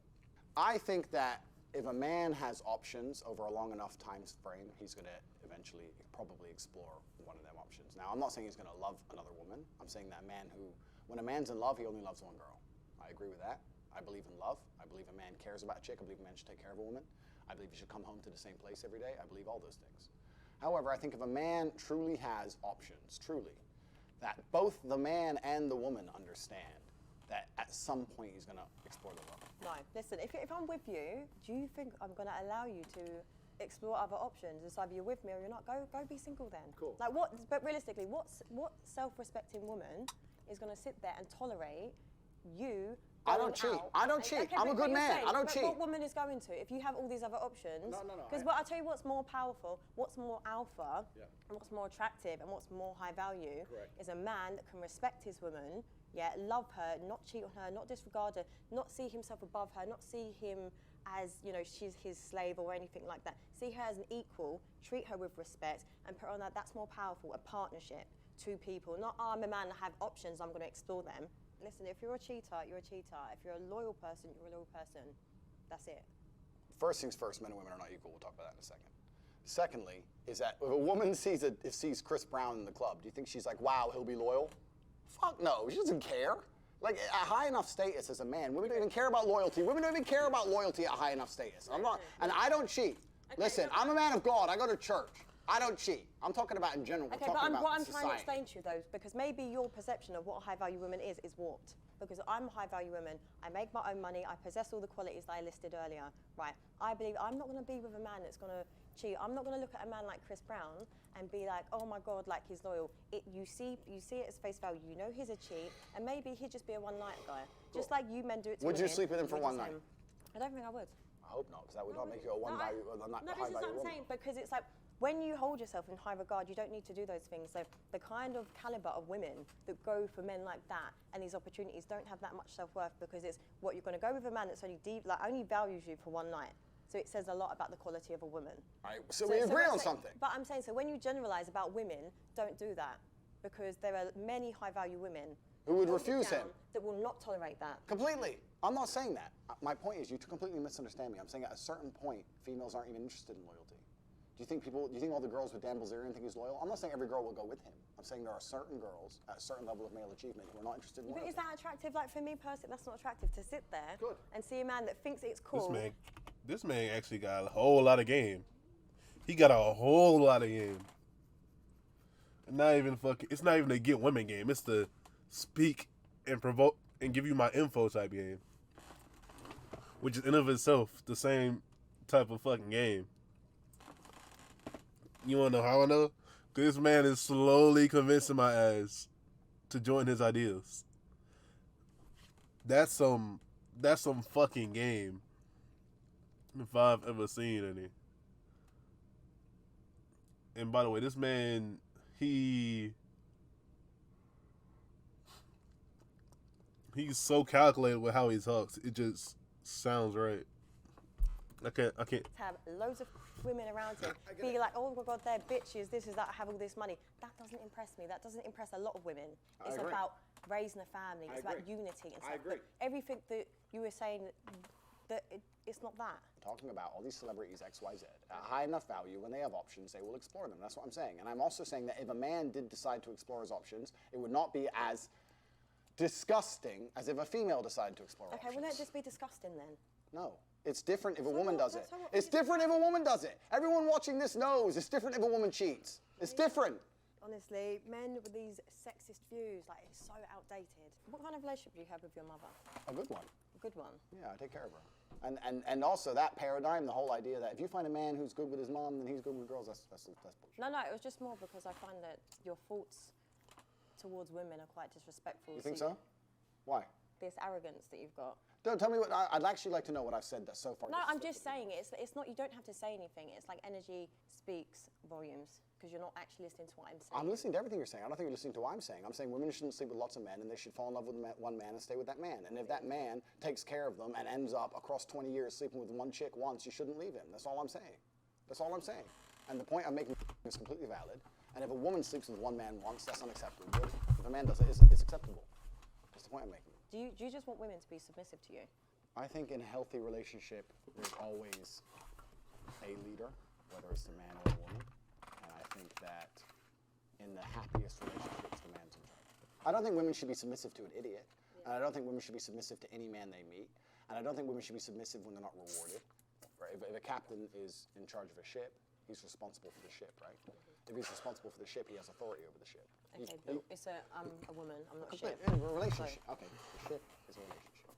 I think that if a man has options over a long enough time frame, he's going to eventually probably explore one of them options. Now, I'm not saying he's going to love another woman. I'm saying that man who, when a man's in love, he only loves one girl. I agree with that. I believe in love. I believe a man cares about a chick. I believe a man should take care of a woman. I believe he should come home to the same place every day. I believe all those things. However, I think if a man truly has options, truly, that both the man and the woman understand that at some point he's going to explore the world. No, listen, if I'm with you, do you think I'm going to allow you to explore other options? It's either you're with me or you're not. Go be single then. Cool. Like what? But realistically, what self-respecting woman is going to sit there and tolerate you? I don't cheat. I don't cheat. I'm a good man. I don't cheat. What woman is going to? If you have all these other options, No. Because I tell you what's more powerful, what's more alpha, and what's more attractive, and what's more high value is a man that can respect his woman, love her, not cheat on her, not disregard her, not see himself above her, not see him as, she's his slave or anything like that. See her as an equal, treat her with respect, and put her on that. That's more powerful. A partnership, two people. Not, I'm a man, I have options, I'm going to explore them. Listen, if you're a cheater, you're a cheater. If you're a loyal person, you're a loyal person. That's it. First things first, men and women are not equal. We'll talk about that in a second. Secondly, is that if a woman sees Chris Brown in the club, do you think she's like, wow, he'll be loyal? Fuck no, she doesn't care. Like, at high enough status as a man, women don't even care about loyalty. Women don't even care about loyalty at high enough status. And I don't cheat. Listen, I'm a man of God. I go to church. I don't cheat. I'm talking about in general. Okay, We're but talking about what I'm society. trying to explain to you though, because maybe your perception of what a high value woman is warped. Because I'm a high value woman, I make my own money, I possess all the qualities that I listed earlier. Right, I believe I'm not going to be with a man that's going to cheat. I'm not going to look at a man like Chris Brown and be like, oh my God, like he's loyal. You see it as face value. You know he's a cheat, and maybe he'd just be a one-night guy. Just like you men do it to Would you women, sleep with him for we one just night? I don't think I would. I hope not, because that would not make you a high this value is what I'm woman. saying, because it's like, when you hold yourself in high regard, you don't need to do those things. So the kind of caliber of women that go for men like that and these opportunities don't have that much self-worth, because it's what you're going to go with a man that's only values you for one night. So it says a lot about the quality of a woman. All right, so we agree on something. But I'm saying, so when you generalize about women, don't do that, because there are many high-value women Who would refuse him? that will not tolerate that. Completely. I'm not saying that. My point is, you completely misunderstand me. I'm saying at a certain point, females aren't even interested in loyalty. Do you think all the girls with Dan Bilzerian think he's loyal? I'm not saying every girl will go with him. I'm saying there are certain girls at a certain level of male achievement who are not interested in But loyalty. is that attractive? Like, for me personally, that's not attractive to sit there and see a man that thinks it's cool. This man actually got a whole lot of game. He got a whole lot of game. It's not even a get women game. It's the speak and provoke and give you my info type game. Which is in of itself the same type of fucking game. You wanna know how I know? This man is slowly convincing my ass to join his ideas. That's some fucking game. If I've ever seen any. And by the way, this man, he's so calculated with how he talks. It just sounds right. I can't. To have loads of women around him, be like, oh my God, they're bitches, this is that, I have all this money. That doesn't impress me. That doesn't impress a lot of women. It's about raising a family. It's about unity and stuff. I agree. But everything that you were saying, it's not that. I'm talking about all these celebrities X, Y, Z at high enough value. When they have options, they will explore them. That's what I'm saying. And I'm also saying that if a man did decide to explore his options, it would not be as disgusting as if a female decided to explore options. Okay, wouldn't it just be disgusting then? No. It's different if a woman does it. so what- It's different if a woman does it. Everyone watching this knows it's different if a woman cheats. It's different. Honestly, men with these sexist views, like, it's so outdated. What kind of relationship do you have with your mother? A good one. A good one. Yeah, I take care of her. And also that paradigm, the whole idea that if you find a man who's good with his mom, then he's good with girls, that's bullshit. No, it was just more because I find that your thoughts towards women are quite disrespectful. You think so? Why? This arrogance that you've got. Don't tell me what, I'd actually like to know what I've said that's so far. No, I'm just saying it's not, you don't have to say anything. It's like energy speaks volumes because you're not actually listening to what I'm saying. I'm listening to everything you're saying. I don't think you're listening to what I'm saying. I'm saying women shouldn't sleep with lots of men and they should fall in love with one man and stay with that man. And if that man takes care of them and ends up across 20 years sleeping with one chick once, you shouldn't leave him. That's all I'm saying. That's all I'm saying. And the point I'm making is completely valid. And if a woman sleeps with one man once, that's unacceptable. But if a man does it, it's acceptable. That's the point I'm making. Do you just want women to be submissive to you? I think in a healthy relationship, there's always a leader, whether it's a man or a woman. And I think that in the happiest relationships, the man's in charge. I don't think women should be submissive to an idiot. Yeah. And I don't think women should be submissive to any man they meet. And I don't think women should be submissive when they're not rewarded. Right? If a captain is in charge of a ship, he's responsible for the ship, right? If he's responsible for the ship, he has authority over the ship. Okay, but it's I'm a woman, I'm not a ship. A relationship. So. Okay, the ship is a relationship.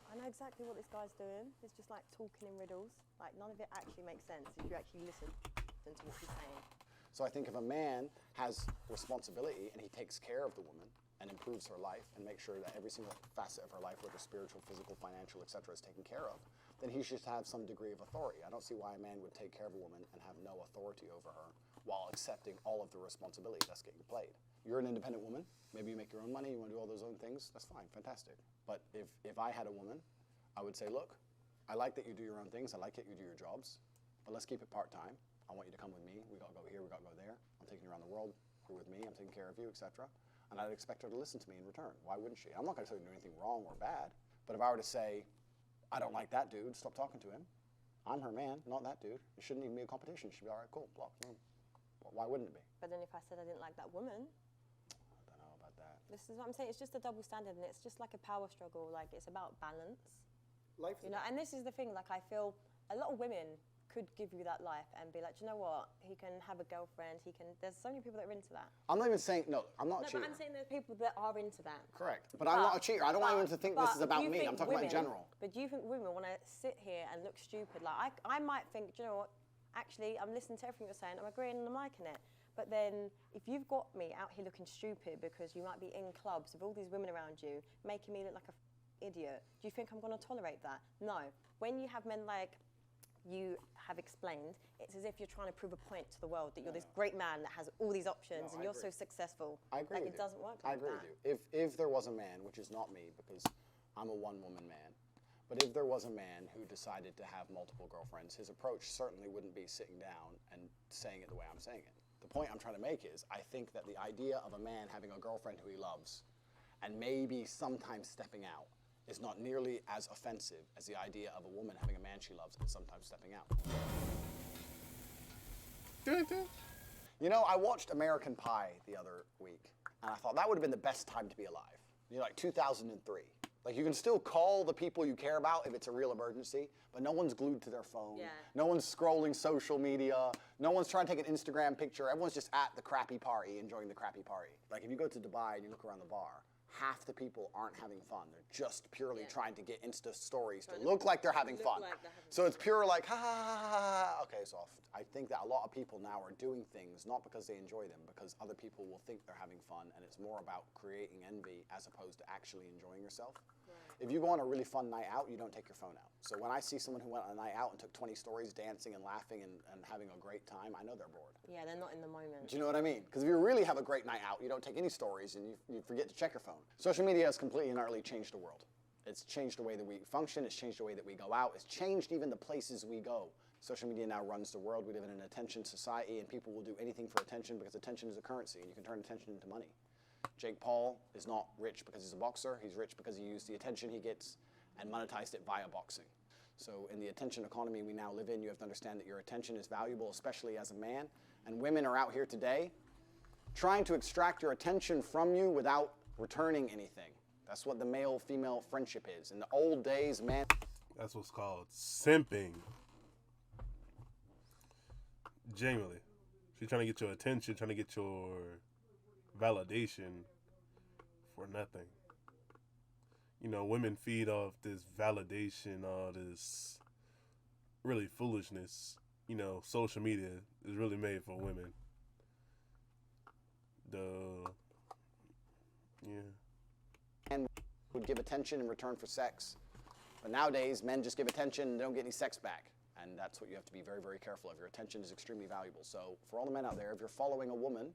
I know exactly what this guy's doing. It's just like talking in riddles. Like none of it actually makes sense if you actually listen to what he's saying. So I think if a man has responsibility and he takes care of the woman and improves her life and makes sure that every single facet of her life, whether spiritual, physical, financial, etc., is taken care of, then he should have some degree of authority. I don't see why a man would take care of a woman and have no authority over her while accepting all of the responsibility that's getting played. You're an independent woman. Maybe you make your own money. You want to do all those own things. That's fine. Fantastic. But if I had a woman, I would say, look, I like that you do your own things. I like that you do your jobs. But let's keep it part-time. I want you to come with me. We got to go here. We got to go there. I'm taking you around the world. You're with me. I'm taking care of you, etc. And I'd expect her to listen to me in return. Why wouldn't she? I'm not going to tell you to do anything wrong or bad. But if I were to say, I don't like that dude, stop talking to him. I'm her man, not that dude. It shouldn't even be a competition. It should be all right, cool, block, boom. Why wouldn't it be? But then if I said I didn't like that woman, I don't know about that. This is what I'm saying. It's just a double standard, and it's just like a power struggle. Like it's about balance. Life, you know. And this is the thing. Like I feel a lot of women could give you that life and be like, do you know what? He can have a girlfriend. He can. There's so many people that are into that. I'm not even saying no. I'm not a cheater. But I'm saying there's people that are into that. Correct. But I'm not a cheater. I don't want anyone to think this is about me. I'm talking about in general. But do you think women want to sit here and look stupid? Like I might think, do you know what? Actually, I'm listening to everything you're saying. I'm agreeing and I'm liking it. But then, if you've got me out here looking stupid because you might be in clubs with all these women around you, making me look like a idiot, do you think I'm going to tolerate that? No. When you have men like you have explained, it's as if you're trying to prove a point to the world that you're this great man that has all these options and you're so successful. I agree with you. It doesn't work like that. I agree with you. If there was a man, which is not me because I'm a one-woman man, but if there was a man who decided to have multiple girlfriends, his approach certainly wouldn't be sitting down and saying it the way I'm saying it. The point I'm trying to make is I think that the idea of a man having a girlfriend who he loves and maybe sometimes stepping out is not nearly as offensive as the idea of a woman having a man she loves and sometimes stepping out. You know, I watched American Pie the other week, and I thought that would have been the best time to be alive. You know, like 2003. Like, you can still call the people you care about if it's a real emergency, but no one's glued to their phone. Yeah. No one's scrolling social media. No one's trying to take an Instagram picture. Everyone's just at the crappy party, enjoying the crappy party. Like, if you go to Dubai and you look around the bar, half the people aren't having fun. They're just purely trying to get Insta stories to look like they're having fun. So it's pure like, ha, ha, ha, ha. Okay, so I think that a lot of people now are doing things not because they enjoy them, because other people will think they're having fun, and it's more about creating envy as opposed to actually enjoying yourself. If you go on a really fun night out, you don't take your phone out. So when I see someone who went on a night out and took 20 stories dancing and laughing and having a great time, I know they're bored. Yeah, they're not in the moment. Do you know what I mean? Because if you really have a great night out, you don't take any stories and you forget to check your phone. Social media has completely and utterly changed the world. It's changed the way that we function. It's changed the way that we go out. It's changed even the places we go. Social media now runs the world. We live in an attention society, and people will do anything for attention because attention is a currency, and you can turn attention into money. Jake Paul is not rich because he's a boxer. He's rich because he used the attention he gets and monetized it via boxing. So in the attention economy we now live in, you have to understand that your attention is valuable, especially as a man. And women are out here today trying to extract your attention from you without returning anything. That's what the male-female friendship is. In the old days, man... That's what's called simping. Genuinely. She's trying to get your attention, trying to get your validation for nothing. You know, women feed off this validation, all this really foolishness. You know, social media is really made for women. And would give attention in return for sex. But nowadays, men just give attention and don't get any sex back. And that's what you have to be very, very careful of. Your attention is extremely valuable. So for all the men out there, if you're following a woman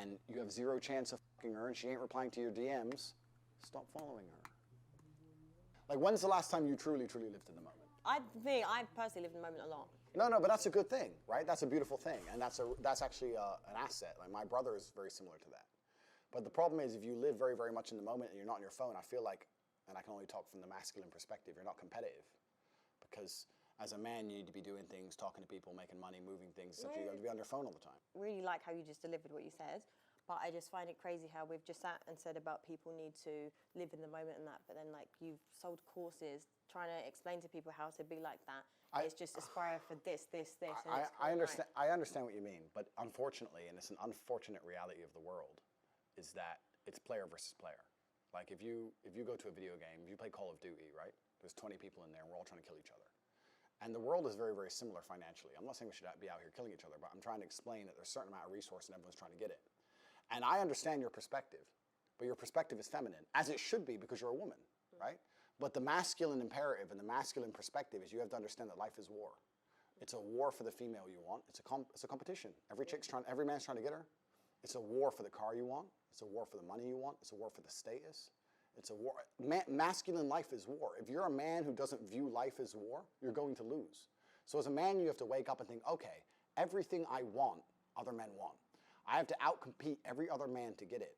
and you have zero chance of fucking her and she ain't replying to your DMs, stop following her. Like, when's the last time you truly, truly lived in the moment? I personally live in the moment a lot. No, but that's a good thing, right? That's a beautiful thing, and that's actually an asset. Like, my brother is very similar to that. But the problem is, if you live very, very much in the moment and you're not on your phone, I feel like, and I can only talk from the masculine perspective, you're not competitive. Because as a man, you need to be doing things, talking to people, making money, moving things, except you got to be on your phone all the time. Really like how you just delivered what you said, but I just find it crazy how we've just sat and said about people need to live in the moment and that, but then like you've sold courses trying to explain to people how to be like that. It's just aspire for this. And I understand. Right. I understand what you mean, but unfortunately, and it's an unfortunate reality of the world, is that it's player versus player. Like if you go to a video game, if you play Call of Duty, right? There's 20 people in there, and we're all trying to kill each other. And the world is very, very similar financially. I'm not saying we should be out here killing each other, but I'm trying to explain that there's a certain amount of resource and everyone's trying to get it. And I understand your perspective, but your perspective is feminine, as it should be because you're a woman, right? But the masculine imperative and the masculine perspective is you have to understand that life is war. It's a war for the female you want. It's a competition. Every man's trying to get her. It's a war for the car you want. It's a war for the money you want. It's a war for the status. It's a war. Masculine life is war. If you're a man who doesn't view life as war, you're going to lose. So as a man, you have to wake up and think, okay, everything I want, other men want. I have to outcompete every other man to get it.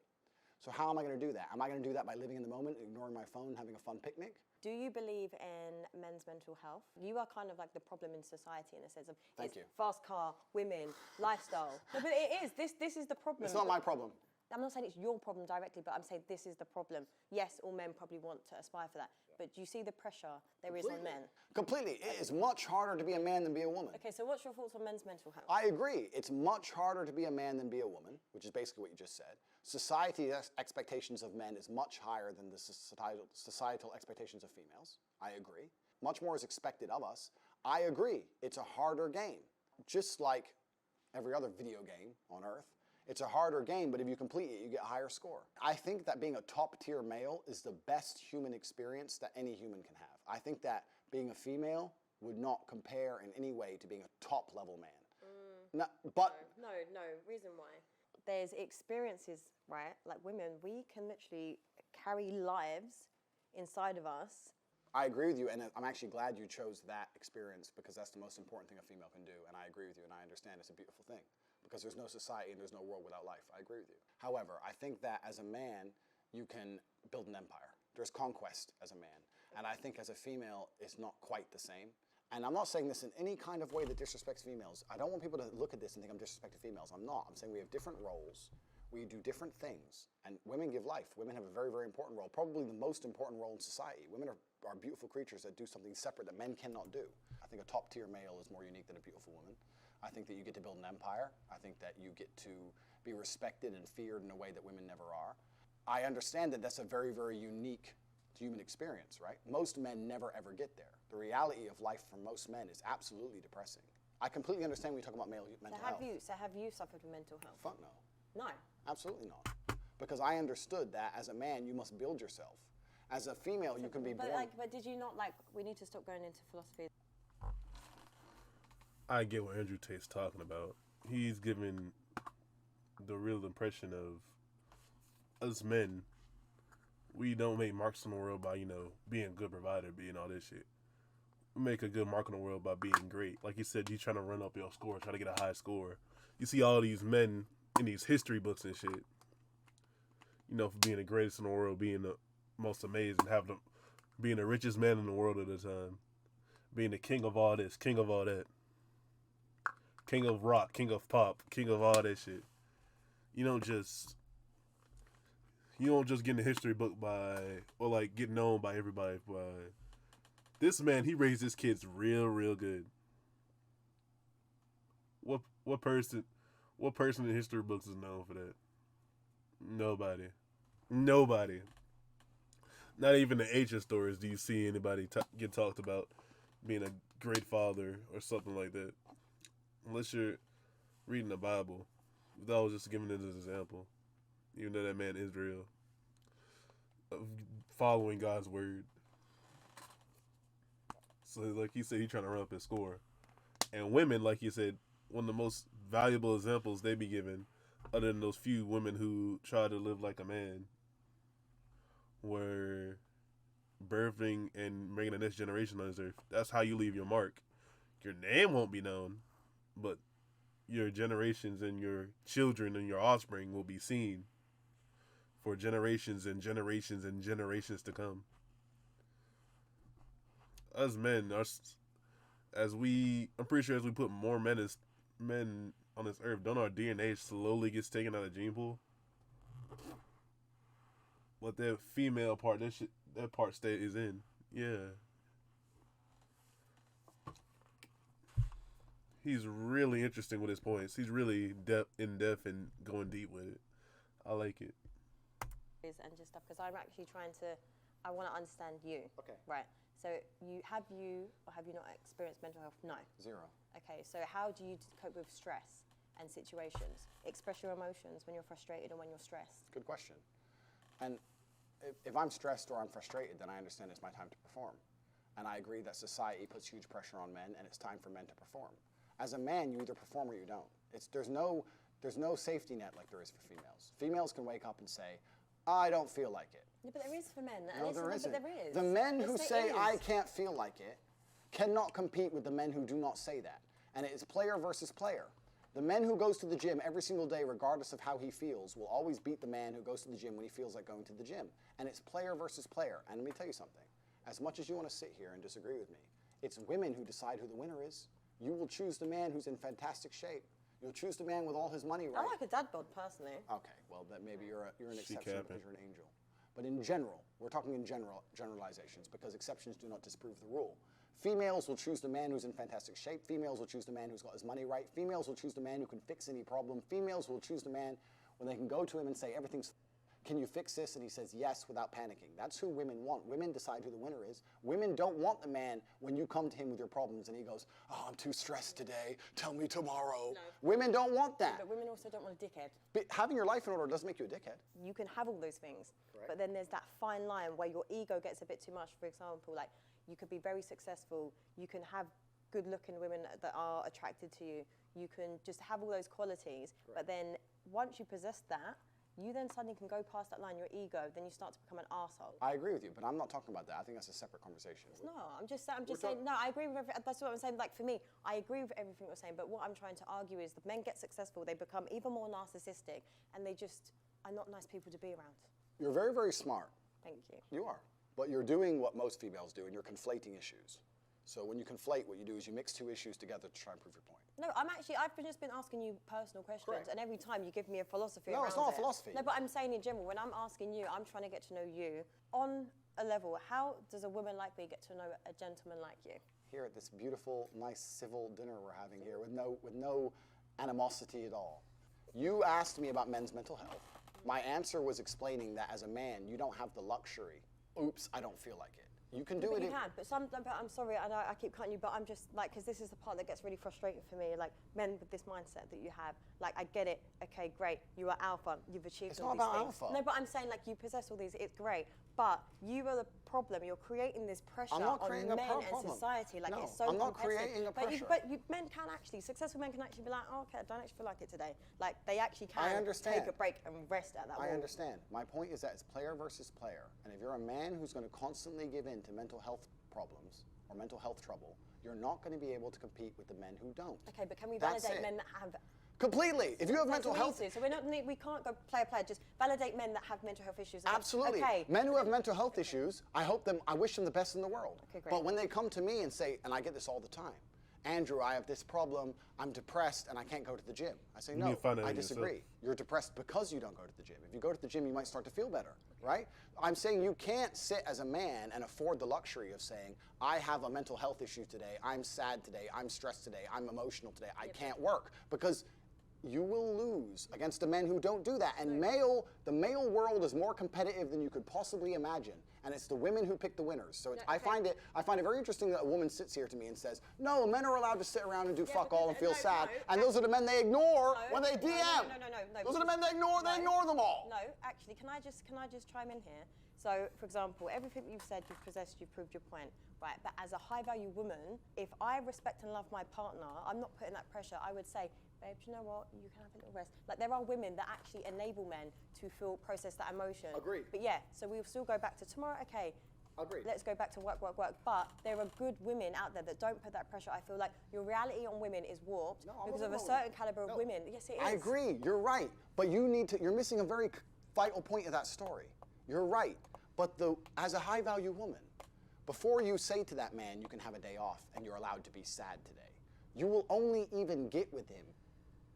So how am I going to do that? Am I going to do that by living in the moment, ignoring my phone, having a fun picnic? Do you believe in men's mental health? You are kind of like the problem in society in a sense of Thank you. Fast car, women, lifestyle. No, but it is. This is the problem. It's not my problem. I'm not saying it's your problem directly, but I'm saying this is the problem. Yes, all men probably want to aspire for that. But do you see the pressure there is on men? Completely. It is much harder to be a man than be a woman. Okay, so what's your thoughts on men's mental health? I agree. It's much harder to be a man than be a woman, which is basically what you just said. Society's expectations of men is much higher than the societal expectations of females. I agree. Much more is expected of us. I agree. It's a harder game. Just like every other video game on Earth. It's a harder game, but if you complete it, you get a higher score. I think that being a top-tier male is the best human experience that any human can have. I think that being a female would not compare in any way to being a top-level man. No. Reason why. There's experiences, right? Like women, we can literally carry lives inside of us. I agree with you, and I'm actually glad you chose that experience because that's the most important thing a female can do, and I agree with you, and I understand it's a beautiful thing. Because there's no society and there's no world without life. I agree with you. However, I think that as a man, you can build an empire. There's conquest as a man. And I think as a female, it's not quite the same. And I'm not saying this in any kind of way that disrespects females. I don't want people to look at this and think I'm disrespecting females. I'm not. I'm saying we have different roles. We do different things. And women give life. Women have a very, very important role, probably the most important role in society. Women are beautiful creatures that do something separate that men cannot do. I think a top-tier male is more unique than a beautiful woman. I think that you get to build an empire. I think that you get to be respected and feared in a way that women never are. I understand that that's a very, very unique human experience, right? Most men never ever get there. The reality of life for most men is absolutely depressing. I completely understand when you talk about mental health. So have you suffered from mental health? Fuck no. No? Absolutely not. Because I understood that as a man, you must build yourself. As a female, you can be born. But did you not we need to stop going into philosophy. I get what Andrew Tate's talking about. He's giving the real impression of us men. We don't make marks in the world by, being a good provider, being all this shit. We make a good mark in the world by being great. Like you said, you trying to run up your score, try to get a high score. You see all these men in these history books and shit. For being the greatest in the world, being the most amazing, being the richest man in the world at the time. Being the king of all this, king of all that. King of rock, king of pop, king of all that shit. You don't just get in the history book get known by everybody by this man. He raised his kids real, real good. What person in history books is known for that? Nobody. Nobody. Not even the ancient stories do you see anybody get talked about being a great father or something like that. Unless you're reading the Bible. That was just giving it as an example. Even though that man is real. Of following God's word. So like he said, he's trying to run up his score. And women, like you said, one of the most valuable examples they be given, other than those few women who try to live like a man, were birthing and bringing the next generation on this earth. That's how you leave your mark. Your name won't be known, but your generations and your children and your offspring will be seen for generations and generations and generations to come. Us men, I'm pretty sure as we put more men on this earth, don't our DNA slowly gets taken out of the gene pool? What that female part, that part is in. Yeah. He's really interesting with his points. He's really in depth and going deep with it. I like it. And just stuff, because I'm actually I want to understand you. Okay. Right. So have you not experienced mental health? No. Zero. Okay. So how do you cope with stress and situations? Express your emotions when you're frustrated and when you're stressed. Good question. And if I'm stressed or I'm frustrated, then I understand it's my time to perform. And I agree that society puts huge pressure on men, and it's time for men to perform. As a man, you either perform or you don't. There's no safety net like there is for females. Females can wake up and say, I don't feel like it. Yeah, but there is for men. No, there isn't. But there is. The men who Yes, say, there is. I can't feel like it, cannot compete with the men who do not say that. And it is player versus player. The man who goes to the gym every single day, regardless of how he feels, will always beat the man who goes to the gym when he feels like going to the gym. And it's player versus player. And let me tell you something. As much as you want to sit here and disagree with me, it's women who decide who the winner is. You will choose the man who's in fantastic shape. You'll choose the man with all his money right. I like a dad bod, personally. Okay, well, then maybe you're an exception capping. because you're an angel. But in general, we're talking in generalizations because exceptions do not disprove the rule. Females will choose the man who's in fantastic shape. Females will choose the man who's got his money right. Females will choose the man who can fix any problem. Females will choose the man when they can go to him and say, can you fix this? And he says yes without panicking. That's who women want. Women decide who the winner is. Women don't want the man when you come to him with your problems and he goes, oh, I'm too stressed today. Tell me tomorrow. No. Women don't want that. But women also don't want a dickhead. But having your life in order doesn't make you a dickhead. You can have all those things, Correct. but then there's that fine line where your ego gets a bit too much. For example, like you could be very successful. You can have good-looking women that are attracted to you. You can just have all those qualities, Correct. but then once you possess that, you then suddenly can go past that line, your ego, then you start to become an arsehole. I agree with you, but I'm not talking about that. I think that's a separate conversation. No, I'm just saying, no, I agree with everything. That's what I'm saying. Like, for me, I agree with everything you're saying, but what I'm trying to argue is the men get successful, they become even more narcissistic, and they just are not nice people to be around. You're very, very smart. Thank you. You are. But you're doing what most females do, and you're conflating issues. So when you conflate, what you do is you mix two issues together to try and prove your point. No, I've just been asking you personal questions, Correct. and every time you give me a philosophy No, around it's not a it. philosophy. No, but I'm saying in general, when I'm asking you, I'm trying to get to know you. On a level, how does a woman like me get to know a gentleman like you? Here at this beautiful, nice, civil dinner we're having here with no animosity at all. You asked me about men's mental health. My answer was explaining that as a man, you don't have the luxury. Oops, I don't feel like it. You can do But it. you can, but I'm sorry, I know I keep cutting you, but I'm just like, because this is the part that gets really frustrating for me, like men with this mindset that you have, like I get it, okay, great, you are alpha, you've achieved It's all not these about things. alpha. No, but I'm saying like you possess all these, it's great, but you are the problem, you're creating this pressure I'm not on creating men a and problem. society, like No, it's so I'm not competitive. creating a But pressure. men can actually, successful men can actually be like, oh, okay, I don't actually feel like it today. Like they actually I can understand. take a break and rest at that I wall. understand. My point is that it's player versus player. And if you're a man who's going to constantly give in to mental health problems or mental health trouble, you're not going to be able to compete with the men who don't. Okay, but can we That's validate it. men that have Completely. If you have mental we health... need to. So we can't go player. Just validate men that have mental health issues. Absolutely. Okay. Men who have mental health issues, I wish them the best in the world. Okay, great. But when they come to me and say, and I get this all the time, Andrew, I have this problem, I'm depressed and I can't go to the gym. I say, You no, need to find out I yourself. disagree. You're depressed because you don't go to the gym. If you go to the gym, you might start to feel better, right? I'm saying you can't sit as a man and afford the luxury of saying, I have a mental health issue today, I'm sad today, I'm stressed today, I'm emotional today, I can't work. Because you will lose against the men who don't do that. And the male world is more competitive than you could possibly imagine. And it's the women who pick the winners. So I find it very interesting that a woman sits here to me and says, no, men are allowed to sit around and do fuck all and feel sad. And those are the men they ignore when they DM. No. Those are the men they ignore them all. No, actually, can I just chime in here? So, for example, everything you've said, you've possessed, you've proved your point, right? But as a high-value woman, if I respect and love my partner, I'm not putting that pressure. I would say, babe, do you know what? You can have a little rest. Like, there are women that actually enable men to process that emotion. Agreed. But yeah, so we'll still go back to tomorrow. Okay. Agreed. Let's go back to work. But there are good women out there that don't put that pressure. I feel like your reality on women is warped because of a certain caliber of women. Yes, it is. I agree. You're right. But you're missing a very vital point of that story. You're right. But as a high-value woman, before you say to that man, you can have a day off and you're allowed to be sad today, you will only even get with him.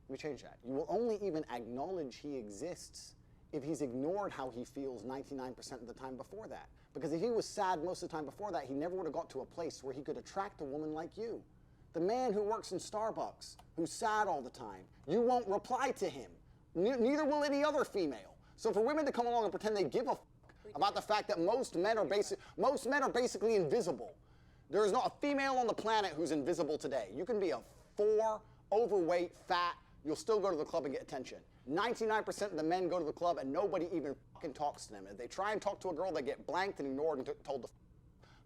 Let me change that. You will only even acknowledge he exists if he's ignored how he feels 99% of the time before that. Because if he was sad most of the time before that, he never would have got to a place where he could attract a woman like you. The man who works in Starbucks, who's sad all the time, you won't reply to him. Neither will any other female. So for women to come along and pretend they give a f about the fact that most men are basically invisible. There is not a female on the planet who's invisible today. You can be a 4, overweight, fat, you'll still go to the club and get attention. 99% of the men go to the club and nobody even fucking talks to them. If they try and talk to a girl, they get blanked and ignored and told to f.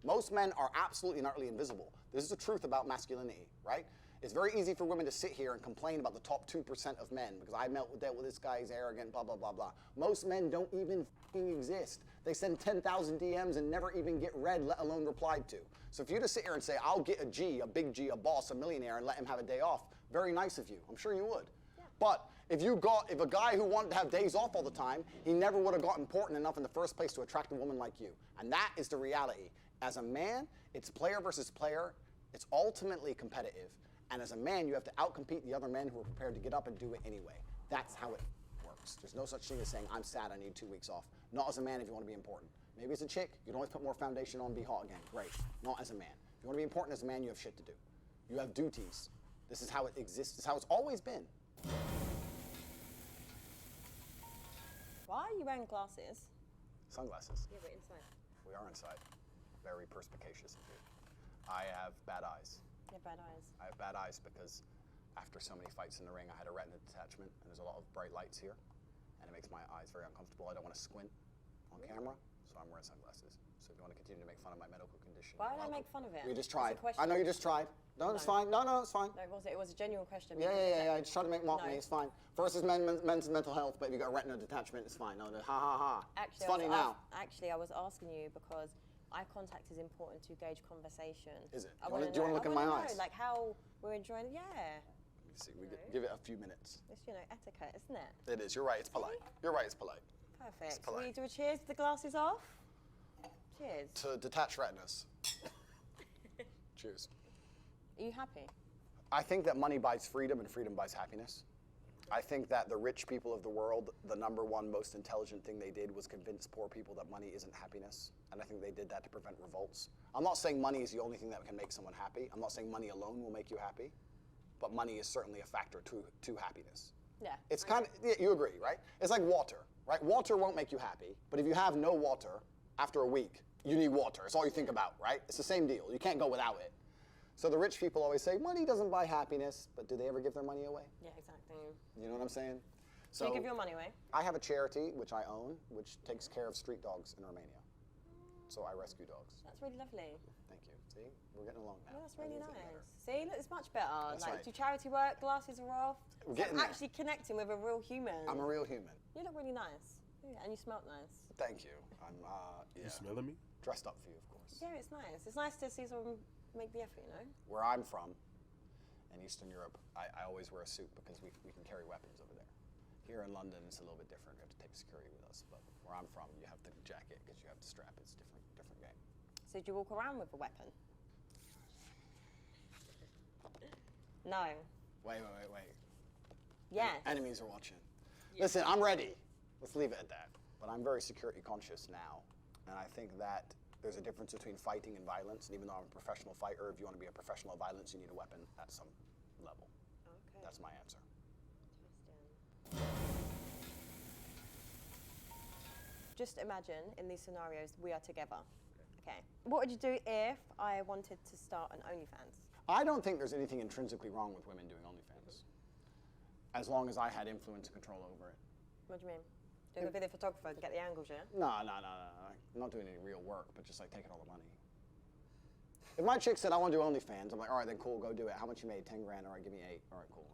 Most men are absolutely and utterly invisible. This is the truth about masculinity, right? It's very easy for women to sit here and complain about the top 2% of men because I dealt with this guy, he's arrogant, blah, blah, blah, blah. Most men don't even fucking exist. They send 10,000 DMs and never even get read, let alone replied to. So if you just sit here and say, I'll get a G, a big G, a boss, a millionaire, and let him have a day off, very nice of you. I'm sure you would. Yeah. But if a guy who wanted to have days off all the time, he never would have got important enough in the first place to attract a woman like you. And that is the reality. As a man, it's player versus player. It's ultimately competitive. And as a man, you have to outcompete the other men who are prepared to get up and do it anyway. That's how it works. There's no such thing as saying, I'm sad, I need 2 weeks off. Not as a man if you want to be important. Maybe as a chick, you can always put more foundation on, be hot again. Great. Not as a man. If you want to be important as a man, you have shit to do. You have duties. This is how it exists. This is how it's always been. Why are you wearing glasses? Sunglasses. Yeah, but inside. We are inside. Very perspicacious of you. I have bad eyes. You have bad eyes. I have bad eyes because after so many fights in the ring, I had a retina detachment, and there's a lot of bright lights here, and it makes my eyes very uncomfortable. I don't want to squint on camera, so I'm wearing sunglasses. So if you want to continue to make fun of my medical condition, why would I make fun of it? You just tried. I know you just tried. No, it's fine. No, it's fine. No, it was a genuine question. Yeah. I just tried to make mock me. It's fine. First is men's mental health, but if you got a retina detachment, it's fine. No, ha. Actually, it's funny now. Actually, I was asking you because eye contact is important to gauge conversation. Is it? Do you want to look in my eyes? Like how we're enjoying it. Yeah. Let me see. Give it a few minutes. It's etiquette, isn't it? It is. You're right. It's polite. You're right. It's polite. Perfect. It's polite. We do a cheers with the glasses off. Cheers. To detach retinas. Cheers. Are you happy? I think that money buys freedom and freedom buys happiness. I think that the rich people of the world, the #1 most intelligent thing they did was convince poor people that money isn't happiness. And I think they did that to prevent revolts. I'm not saying money is the only thing that can make someone happy. I'm not saying money alone will make you happy. But money is certainly a factor to happiness. Yeah. It's kind of, you agree, right? It's like water, right? Water won't make you happy. But if you have no water, after a week, you need water. It's all you think about, right? It's the same deal. You can't go without it. So the rich people always say, money doesn't buy happiness, but do they ever give their money away? Yeah, exactly. You know what I'm saying? So you give your money away? I have a charity, which I own, which takes care of street dogs in Romania. So I rescue dogs. That's really lovely. Thank you. See, we're getting along now. Yeah, that's really nice. See, look, it's much better. That's like, right. do charity work, glasses are off. We're So getting I'm there. actually connecting with a real human. I'm a real human. You look really nice. Yeah, and you smell nice. Thank you. I'm, yeah. You smelling me? Dressed up for you, of course. Yeah, it's nice. It's nice to see someone make the effort, you know? Where I'm from, in Eastern Europe, I always wear a suit because we can carry weapons over there. Here in London, it's a little bit different. We have to take security with us. But where I'm from, you have the jacket because you have the strap. It's different game. So do you walk around with a weapon? No. Wait. Yes. Enemies are watching. Listen, I'm ready. Let's leave it at that. But I'm very security conscious now. And I think that there's a difference between fighting and violence. And even though I'm a professional fighter, if you want to be a professional violence, you need a weapon at some level. Okay. That's my answer. just imagine in these scenarios we are together. Okay. What would you do if I wanted to start an OnlyFans? I don't think there's anything intrinsically wrong with women doing OnlyFans, as long as I had influence and control over it. What do you mean? Do you be the photographer and get the angles, yeah? No. I'm not doing any real work, but just like taking all the money. If my chick said, I want to do OnlyFans, I'm like, all right, then cool, go do it. How much you made? 10 grand, all right, give me 8. All right, cool.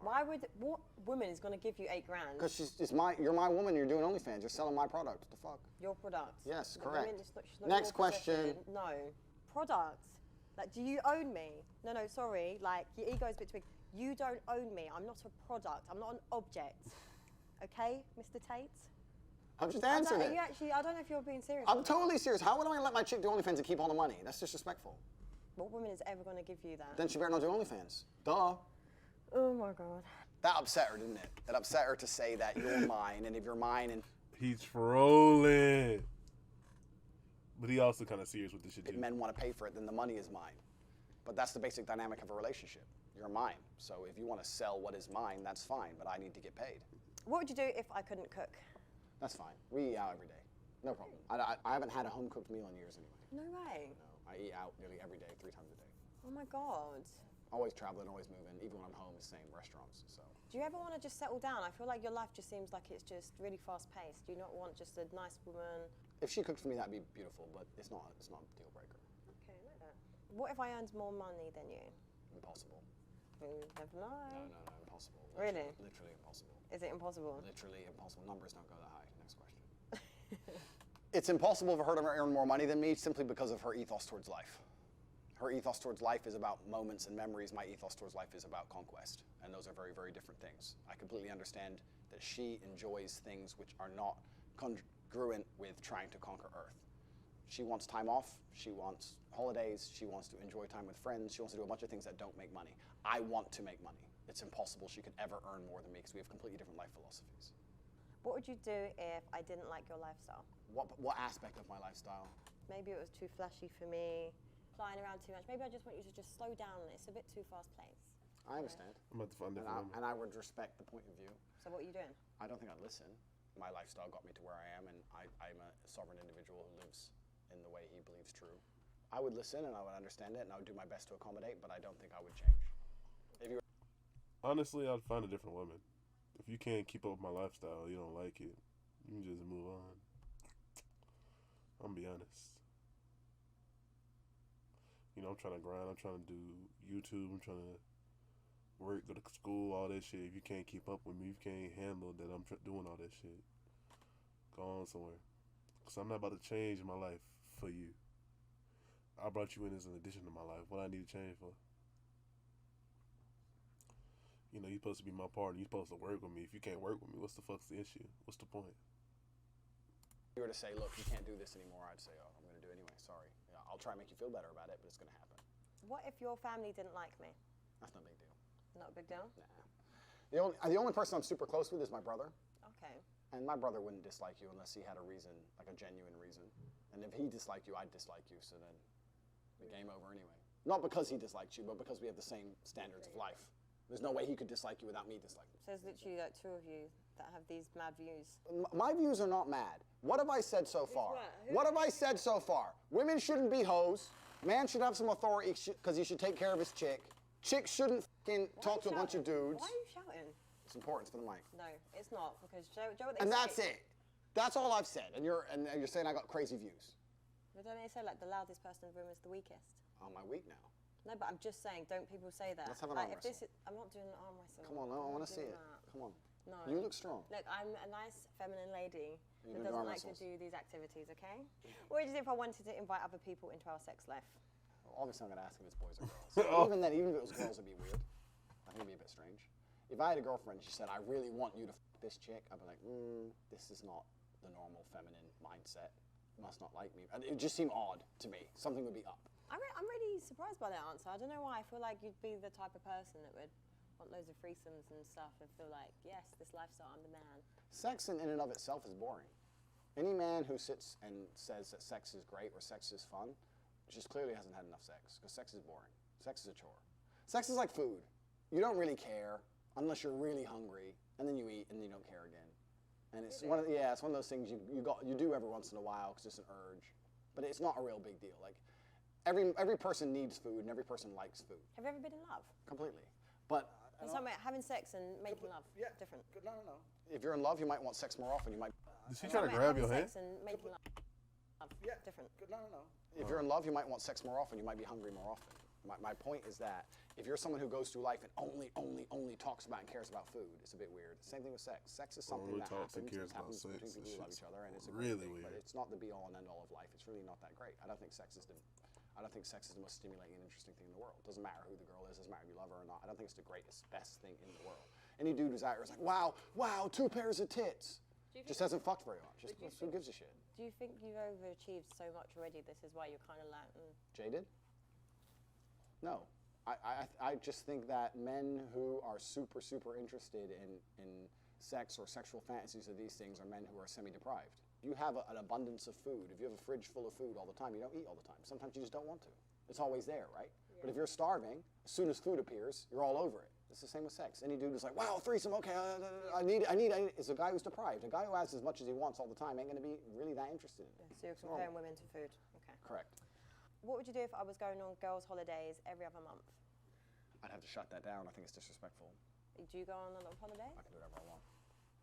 What woman is going to give you 8 grand? Because you're my woman, you're doing OnlyFans, you're selling my product, what the fuck? Your product? Yes, The correct. woman is she's not Next your question. possession. No. Product. Like, do you own me? No, sorry, like, your ego is a bit too big. You don't own me, I'm not a product, I'm not an object. Okay, Mr. Tate? I'm just answering it. I don't know if you're being serious. I'm totally serious. How would I let my chick do OnlyFans and keep all the money? That's disrespectful. What woman is ever going to give you that? Then she better not do OnlyFans. Duh. Oh my God. That upset her, didn't it? That upset her to say that you're mine, and if you're mine, and He's trolling. But he also kind of serious with this shit if too. men want to pay for it, then the money is mine. But that's the basic dynamic of a relationship. You're mine. So if you want to sell what is mine, that's fine, but I need to get paid. What would you do if I couldn't cook? That's fine. We eat out every day. No problem. I haven't had a home-cooked meal in years anyway. No way. No, I eat out nearly every day, 3 times a day. Oh my God. Always traveling, always moving. Even when I'm home, it's the same restaurants. So. Do you ever want to just settle down? I feel like your life just seems like it's just really fast-paced. Do you not want just a nice woman? If she cooked for me, that'd be beautiful, but it's not a deal breaker. Okay, I like that. What if I earned more money than you? Impossible. Never mind. No, impossible. Really? Literally impossible. Is it impossible? Literally impossible. Numbers don't go that high. Next question. It's impossible for her to earn more money than me simply because of her ethos towards life. Her ethos towards life is about moments and memories. My ethos towards life is about conquest. And those are very, very different things. I completely understand that she enjoys things which are not congruent with trying to conquer Earth. She wants time off. She wants holidays. She wants to enjoy time with friends. She wants to do a bunch of things that don't make money. I want to make money. It's impossible she could ever earn more than me because we have completely different life philosophies. What would you do if I didn't like your lifestyle? What aspect of my lifestyle? Maybe it was too flashy for me, flying around too much. Maybe I just want you to just slow down. It's a bit too fast-paced. I understand. I'm about to find different women. And I would respect the point of view. So what are you doing? I don't think I'd listen. My lifestyle got me to where I am, and I'm a sovereign individual who lives in the way he believes true. I would listen, and I would understand it, and I would do my best to accommodate, but I don't think I would change. If you Honestly, I'd find a different woman. If you can't keep up with my lifestyle, you don't like it, you can just move on. I'm gonna be honest. You know, I'm trying to grind. I'm trying to do YouTube. I'm trying to work, go to school, all that shit. If you can't keep up with me, if you can't handle that I'm doing all that shit, go on somewhere. Because I'm not about to change my life for you. I brought you in as an addition to my life. What I need to change for? You know, you're supposed to be my partner. You're supposed to work with me. If you can't work with me, what's the fuck's the issue? What's the point? were to say, look, you can't do this anymore, I'd say, oh, I'm going to do it anyway, sorry. Yeah, I'll try and make you feel better about it, but it's going to happen. What if your family didn't like me? That's no big deal. Not a big deal? Nah. The only person I'm super close with is my brother. Okay. And my brother wouldn't dislike you unless he had a reason, like a genuine reason. And if he disliked you, I'd dislike you, so then the game over anyway. Not because he disliked you, but because we have the same standards of life. There's no way he could dislike you without me disliking you. So there's literally like two of you that have these mad views. My views are not mad. What have I said so far? What have I said so far? Women shouldn't be hoes. Man should have some authority because he should take care of his chick. Chicks shouldn't fucking talk to a bunch of dudes. Why are you shouting? It's important for the mic. No, it's not, because Joe what they And say. that's it. That's all I've said. And you're saying I got crazy views. But don't they say like the loudest person in the room is the weakest? On my week now. No, but I'm just saying, don't people say that? Let's have an like, arm if this is, I'm not doing an arm wrestle. Come on, I want to see it. That. Come on. No. You look strong. Look, I'm a nice feminine lady You that do doesn't arm like to wrestles. do these activities, okay? What would you do if I wanted to invite other people into our sex life? Obviously, I'm going to ask if it's boys or girls. Even then, even if it was girls, it'd be weird. I think it'd be a bit strange. If I had a girlfriend and she said, I really want you to f this chick, I'd be like, this is not the normal feminine mindset. Must not like me. And it would just seem odd to me. Something would be up. I'm really surprised by that answer. I don't know why. I feel like you'd be the type of person that would want loads of threesomes and stuff and feel like, yes, this lifestyle, I'm the man. Sex in and of itself is boring. Any man who sits and says that sex is great or sex is fun just clearly hasn't had enough sex, because sex is boring. Sex is a chore. Sex is like food. You don't really care unless you're really hungry, and then you eat and you don't care again. And it's one of those things you do every once in a while because it's an urge, but it's not a real big deal. Like every person needs food and every person likes food. Have you ever been in love? Completely. But It's something about having sex and making love. Yeah. Different. No. if you're in love, you might want sex more often. You might. Did she try to grab your hand? Sex and making love. Yeah. Different. No. If you're in love, you might want sex more often. You might be hungry more often. My point is that if you're someone who goes through life and only talks about and cares about food, it's a bit weird. Same thing with sex. Sex is something Only that talks and happens. cares It about happens sex between and people who love shit's each other, and it's a really great thing, weird. but it's not the be all and end all of life. It's really not that great. I don't think sex is the most stimulating and interesting thing in the world. Doesn't matter who the girl is. Doesn't matter if you love her or not. I don't think it's the greatest, best thing in the world. Any dude who's out here is like, wow, 2 pairs of tits. Just hasn't fucked very much. Just who gives a shit? Do you think you've overachieved so much already? This is why you're kind of like. Jaded? No. I just think that men who are super interested in sex or sexual fantasies of these things are men who are semi-deprived. You have an abundance of food. If you have a fridge full of food all the time, you don't eat all the time. Sometimes you just don't want to. It's always there, right? Yeah. But if you're starving, as soon as food appears, you're all over it. It's the same with sex. Any dude who's like, wow, threesome, okay, I need it. It's a guy who's deprived. A guy who has as much as he wants all the time ain't going to be really that interested in it. So you're comparing women to food. Okay. Correct. What would you do if I was going on girls' holidays every other month? I'd have to shut that down. I think it's disrespectful. Do you go on a lot of holidays? I can do whatever I want.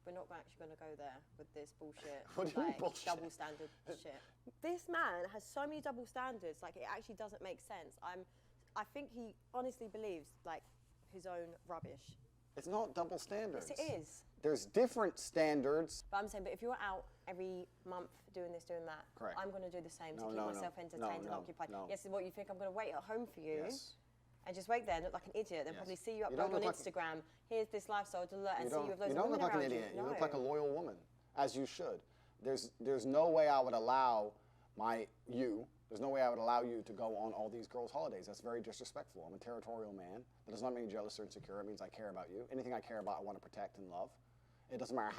We're not actually going to go there with this bullshit. What do you mean bullshit? Double standard shit. This man has so many double standards. Like it actually doesn't make sense. I think he honestly believes like his own rubbish. It's not double standards. Yes, it is. There's different standards. But I'm saying, but if you're out every month doing this, doing that, Correct. I'm going to do the same to keep No, myself entertained and occupied. no. Yes, what you think I'm going to wait at home for you? Yes. And just wait there and look like an idiot. Then Yes. probably see you You don't upload on look like- Instagram. Here's this lifestyle to learn and see you with loads You of don't women look like an around idiot. you. You look like a loyal woman, as you should. There's no way I would allow there's no way I would allow you to go on all these girls' holidays. That's very disrespectful. I'm a territorial man. That does not mean jealous or insecure. It means I care about you. Anything I care about, I want to protect and love. It doesn't matter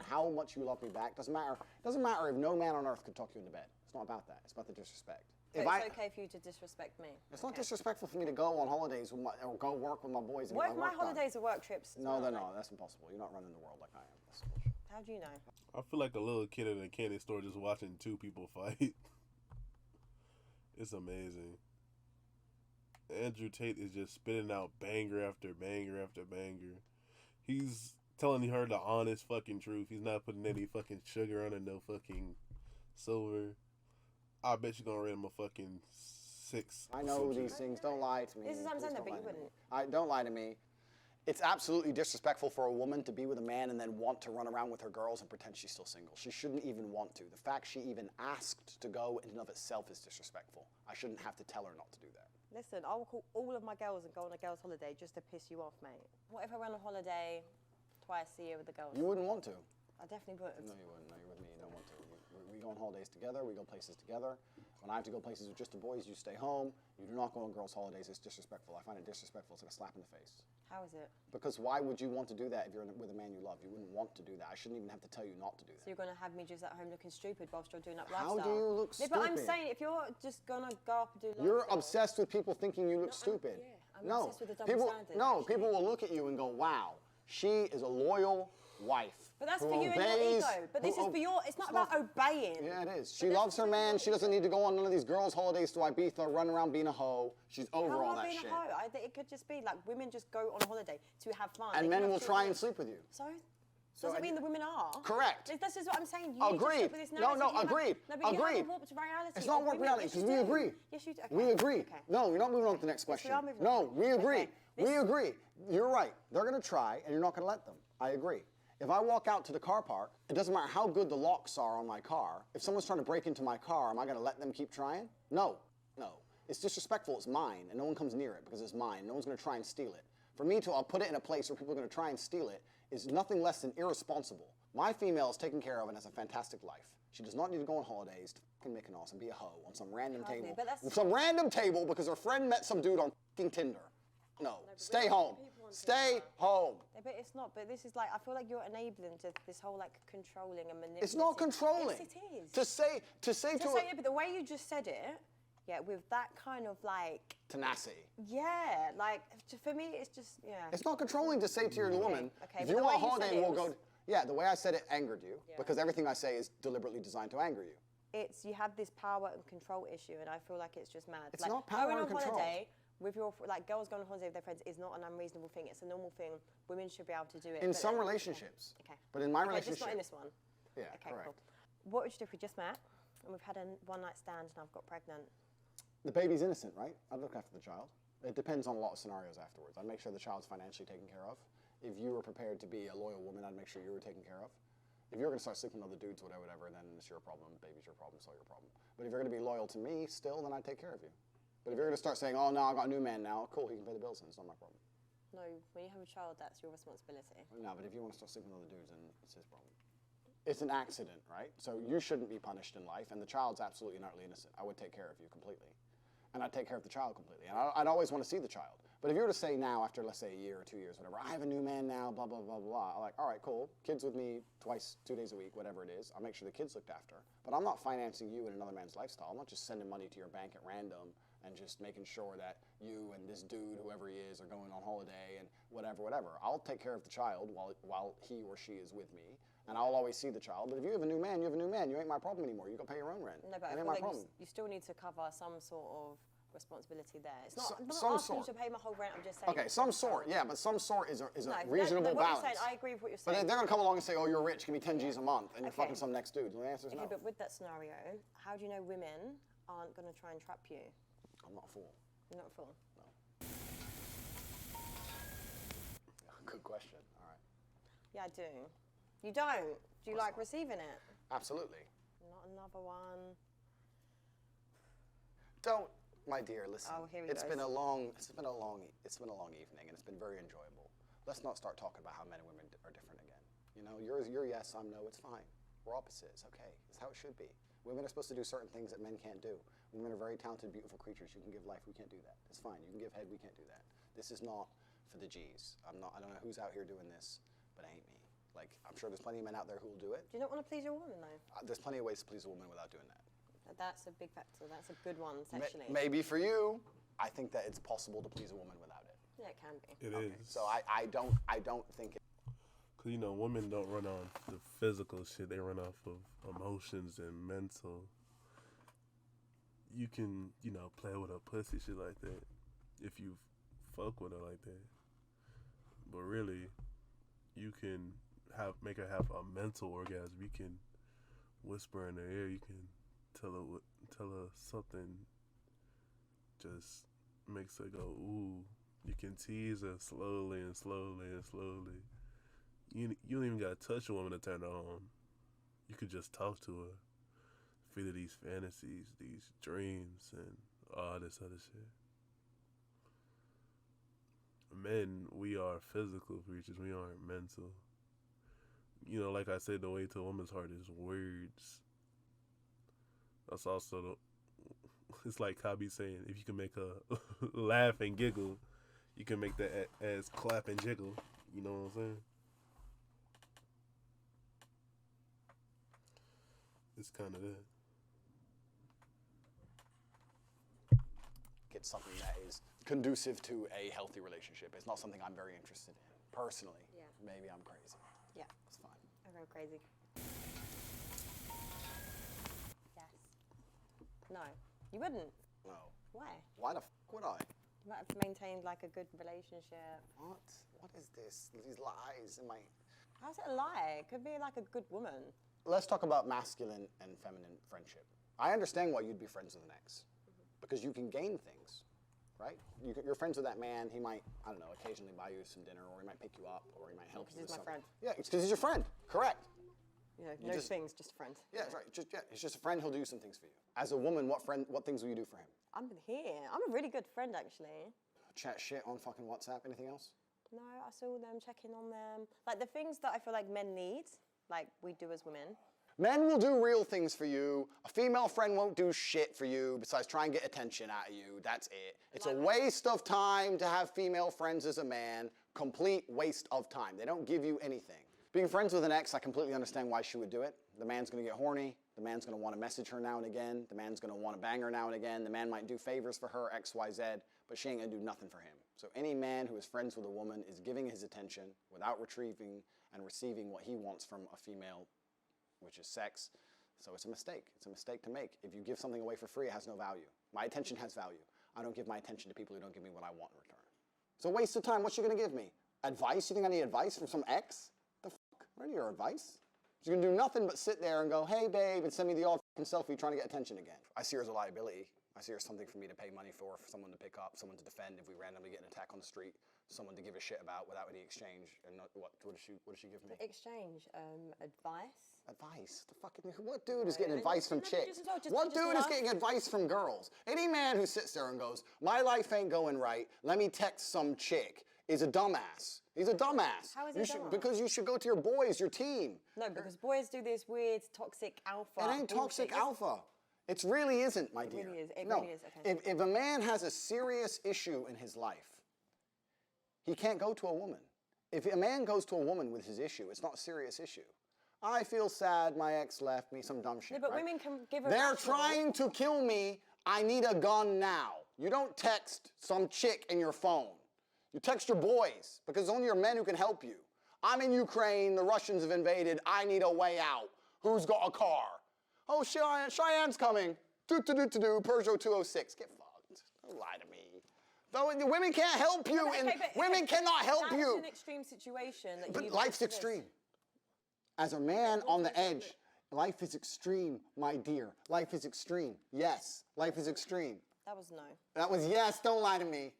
how much you love me back. Doesn't matter if no man on earth could talk you into bed. It's not about that. It's about the disrespect. So it's okay for you to disrespect me. It's not disrespectful for me to go on holidays or go work with my boys. And What get if my my work done. holidays are work trips? as No, well, they're like- not. That's impossible. You're not running the world like I am. That's bullshit. How do you know? I feel like a little kid at a candy store just watching 2 people fight. It's amazing. Andrew Tate is just spitting out banger after banger after banger. He's telling her the honest fucking truth. He's not putting any fucking sugar on it, no fucking silver. I bet you're gonna rate him a fucking 6. I know these things. Don't lie to me. This is what I'm Please saying, don't but lie you to me. wouldn't. Don't lie to me. It's absolutely disrespectful for a woman to be with a man and then want to run around with her girls and pretend she's still single. She shouldn't even want to. The fact she even asked to go in and of itself is disrespectful. I shouldn't have to tell her not to do that. Listen, I'll call all of my girls and go on a girls' holiday just to piss you off, mate. What if I went on holiday twice a year with the girls? You wouldn't want to. I definitely would. No, you wouldn't. No, you're with me. You don't want to. We go on holidays together. We go places together. When I have to go places with just the boys, you stay home. You do not go on girls' holidays. It's disrespectful. I find it disrespectful. It's like a slap in the face. How is it? Because why would you want to do that if you're with a man you love? You wouldn't want to do that. I shouldn't even have to tell you not to do So that. you're going to have me just at home looking stupid whilst you're doing that How lifestyle? do you look No, but I'm stupid? saying, if you're just going to go up and do lifestyle... You're obsessed with people thinking you look stupid. I'm no, obsessed with the double people, standard, no, actually. people will look at you and go, wow, she is a loyal wife. But that's who for you and your obeys- ego. But this who is ob- for your... It's not about obeying. Yeah, it is. She loves her man. She doesn't need to go on none of these girls' holidays to Ibiza, run around being a hoe. She's over all that being shit. a hoe? I think it could just be like women just go on holiday to have fun. And They men can will have try children. and sleep with you. So? Doesn't mean the women are. Correct. This is what I'm saying. You need to Agreed. stick with this No, narrative. You have- agreed. No, but you Agreed. have a warped reality. It's not of warped women. reality, Yes, because you we do. agree. Yes, you do. Okay. We agree. Okay. No, you're not moving on to the next Yes, we question. are moving No, on. we agree. Okay. We agree. You're right. They're going to try, and you're not going to let them. I agree. If I walk out to the car park, it doesn't matter how good the locks are on my car. If someone's trying to break into my car, am I going to let them keep trying? No. No. It's disrespectful. It's mine, and no one comes near it because it's mine. No one's going to try and steal it. For me to put it in a place where people are going to try and steal it is nothing less than irresponsible. My female is taken care of and has a fantastic life. She does not need to go on holidays to fucking Mykonos and be a hoe on some random Hardly, table. but that's- Some random table because her friend met some dude on fucking Tinder. No. Stay home. Stay home. Yeah, but it's not. But this is like, I feel like you're enabling to this whole like controlling and manipulating. It's not controlling. Yes, it is. To say to say it, but the way you just said it, yeah, with that kind of like, tenacity. yeah, like for me, it's just, yeah. It's not controlling to say to your woman, Okay, if but you the want a way you said holiday, it we'll was- go. Yeah, the way I said it angered you, because everything I say is deliberately designed to anger you. You have this power and control issue, and I feel like it's just mad. It's not power and control. Going on holiday with your, like, girls going on holiday with their friends is not an unreasonable thing. It's a normal thing. Women should be able to do it. In some relationships. Okay. But in my relationship. Just not in this one. Yeah, okay, correct. cool. What would you do if we just met and we've had a one-night stand and I've got pregnant? The baby's innocent, right? I'd look after the child. It depends on a lot of scenarios afterwards. I'd make sure the child's financially taken care of. If you were prepared to be a loyal woman, I'd make sure you were taken care of. If you're going to start sleeping with other dudes, whatever, then it's your problem. Baby's your problem, it's all your problem. But if you're going to be loyal to me still, then I'd take care of you. But if you're going to start saying, oh, no, I got a new man now, cool, he can pay the bills, and it's not my problem. No, when you have a child, that's your responsibility. No, but if you want to start sleeping with other dudes, then it's his problem. It's an accident, right? So you shouldn't be punished in life, and the child's absolutely and utterly innocent. I would take care of you completely. And I'd take care of the child completely. And I'd always want to see the child. But if you were to say now, after, let's say, a year or 2 years, whatever, I have a new man now, blah, blah, blah, blah, I'm like, all right, cool. Kids with me twice, 2 days a week, whatever it is. I'll make sure the kid's looked after. But I'm not financing you in another man's lifestyle. I'm not just sending money to your bank at random and just making sure that you and this dude, whoever he is, are going on holiday and whatever. I'll take care of the child while he or she is with me. And I'll always see the child. But if you have a new man, you have a new man. You ain't my problem anymore. You go pay your own rent. No, but it I ain't feel my like problem. you still need to cover some sort of responsibility there. It's not, I'm some not asking sort. you to pay my whole rent, I'm just saying. Okay, some sort, yeah, but some sort is a No, reasonable what balance. You're saying, I agree with what you're But saying. they're going to come along and say, oh, you're rich, give me 10 G's a month, and you're Okay. fucking some next dude. And the answer is no. Okay, but with that scenario, how do you know women aren't going to try and trap you? I'm not a fool. You're not a fool. No. Good question. All right. Yeah, I do. You don't? Do you like receiving it? Absolutely. Not another one. Don't, my dear, listen. Oh, here he It's goes. been a long evening, and it's been very enjoyable. Let's not start talking about how men and women are different again. You know, you're yes, I'm no, it's fine. We're opposites, okay? It's how it should be. Women are supposed to do certain things that men can't do. Women are very talented, beautiful creatures. You can give life, we can't do that. It's fine. You can give head, we can't do that. This is not for the G's. I don't know who's out here doing this, but it ain't me. Like, I'm sure there's plenty of men out there who will do it. Do you not want to please your woman, though? There's plenty of ways to please a woman without doing that. That's a big factor. That's a good one, sexually. Maybe for you, I think that it's possible to please a woman without it. Yeah, it can be. It is. So I don't think it. Cause you know, women don't run on the physical shit; they run off of emotions and mental. You can, you know, play with a pussy shit like that if you fuck with her like that. But really, you can make her have a mental orgasm. You can whisper in her ear. You can tell her something. Just makes her go ooh. You can tease her slowly and slowly and slowly. You don't even gotta touch a woman to turn her on. You could just talk to her, feed her these fantasies, these dreams, and all this other shit. Men, we are physical creatures. We aren't mental. You know, like I said, the way to a woman's heart is words. That's also it's like Kabi saying, if you can make her laugh and giggle, you can make that ass clap and jiggle. You know what I'm saying? It's kind of that. It's something that is conducive to a healthy relationship. It's not something I'm very interested in personally. Yeah. Maybe I'm crazy. Yeah. It's fine. I go crazy. Yes. No. You wouldn't. No. Why? Why the fuck would I? You might have maintained like a good relationship. What? What is this? These lies in my. How's it a lie? It could be like a good woman. Let's talk about masculine and feminine friendship. I understand why you'd be friends with an ex, because you can gain things, right? You're friends with that man. He might, I don't know, occasionally buy you some dinner, or he might pick you up, or he might help you with Because he's my something. friend. Yeah, it's because he's your friend. Correct. You know, You no just- things, just a friend. Yeah, that's right. He's just a friend. He'll do some things for you. As a woman, what things will you do for him? I'm here. I'm a really good friend, actually. Chat shit on fucking WhatsApp. Anything else? No, I saw them, checking on them. Like the things that I feel like men need, like we do as women. Men will do real things for you. A female friend won't do shit for you besides try and get attention out of you. That's it. It's a waste of time to have female friends as a man. Complete waste of time. They don't give you anything. Being friends with an ex, I completely understand why she would do it. The man's gonna get horny. The man's gonna wanna message her now and again. The man's gonna wanna bang her now and again. The man might do favors for her, X, Y, Z, but she ain't gonna do nothing for him. So any man who is friends with a woman is giving his attention without retrieving and receiving what he wants from a female, which is sex. So it's a mistake. It's a mistake to make. If you give something away for free, it has no value. My attention has value. I don't give my attention to people who don't give me what I want in return. It's a waste of time. What's she gonna give me? Advice? You think I need advice from some ex? The fuck? I don't need your advice. She's gonna do nothing but sit there and go, hey babe, and send me the odd selfie trying to get attention again. I see her as a liability. I see her as something for me to pay money for someone to pick up, someone to defend if we randomly get an attack on the street, someone to give a shit about without any exchange. And what does she give me? Exchange, advice. Advice? What dude is getting advice from chicks? Just What dude is getting advice from girls? Any man who sits there and goes, my life ain't going right, let me text some chick, is a dumbass. He's a dumbass. How is he dumb? Because you should go to your boys, your team. No, because boys do this weird toxic alpha. It ain't toxic alpha. It really isn't, my dear. It really is. It no. really is. Okay. If a man has a serious issue in his life, he can't go to a woman. If a man goes to a woman with his issue, it's not a serious issue. I feel sad, my ex left me, some dumb shit. No, but right? women can give a They're trying to kill me. I need a gun now. You don't text some chick in your phone. You text your boys, because it's only your men who can help you. I'm in Ukraine, the Russians have invaded, I need a way out. Who's got a car? Oh, Cheyenne's coming. Peugeot 206. Get fucked. Don't lie to me. Though the women can't help you, women cannot help you. That's an extreme situation. But life's extreme. As a man on the edge, life is extreme, my dear. Life is extreme. Yes, life is extreme. That was no. That was yes, don't lie to me.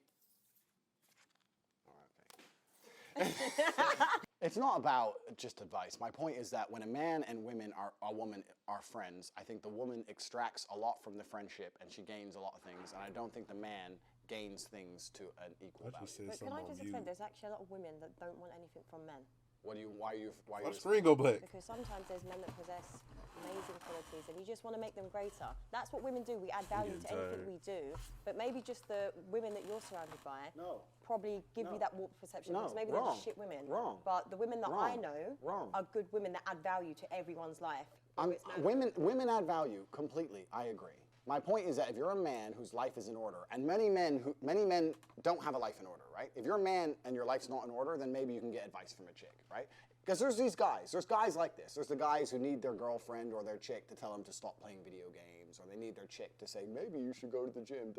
It's not about just advice. My point is that when a man and a woman are friends, I think the woman extracts a lot from the friendship and she gains a lot of things, and I don't think the man gains things to an equal value. But can I just explain, there's actually a lot of women that don't want anything from men. Why are you screen go black? Because sometimes there's men that possess amazing qualities and you just want to make them greater. That's what women do. We add value to anything we do. But maybe just the women that you're surrounded by probably give you that warped perception. Because maybe they're just shit women. Wrong. But the women that I know are good women that add value to everyone's life. Women add value completely. I agree. My point is that if you're a man whose life is in order, and many men don't have a life in order, right? If you're a man and your life's not in order, then maybe you can get advice from a chick, right? Because there's these guys. There's guys like this. There's the guys who need their girlfriend or their chick to tell them to stop playing video games, or they need their chick to say, maybe you should go to the gym,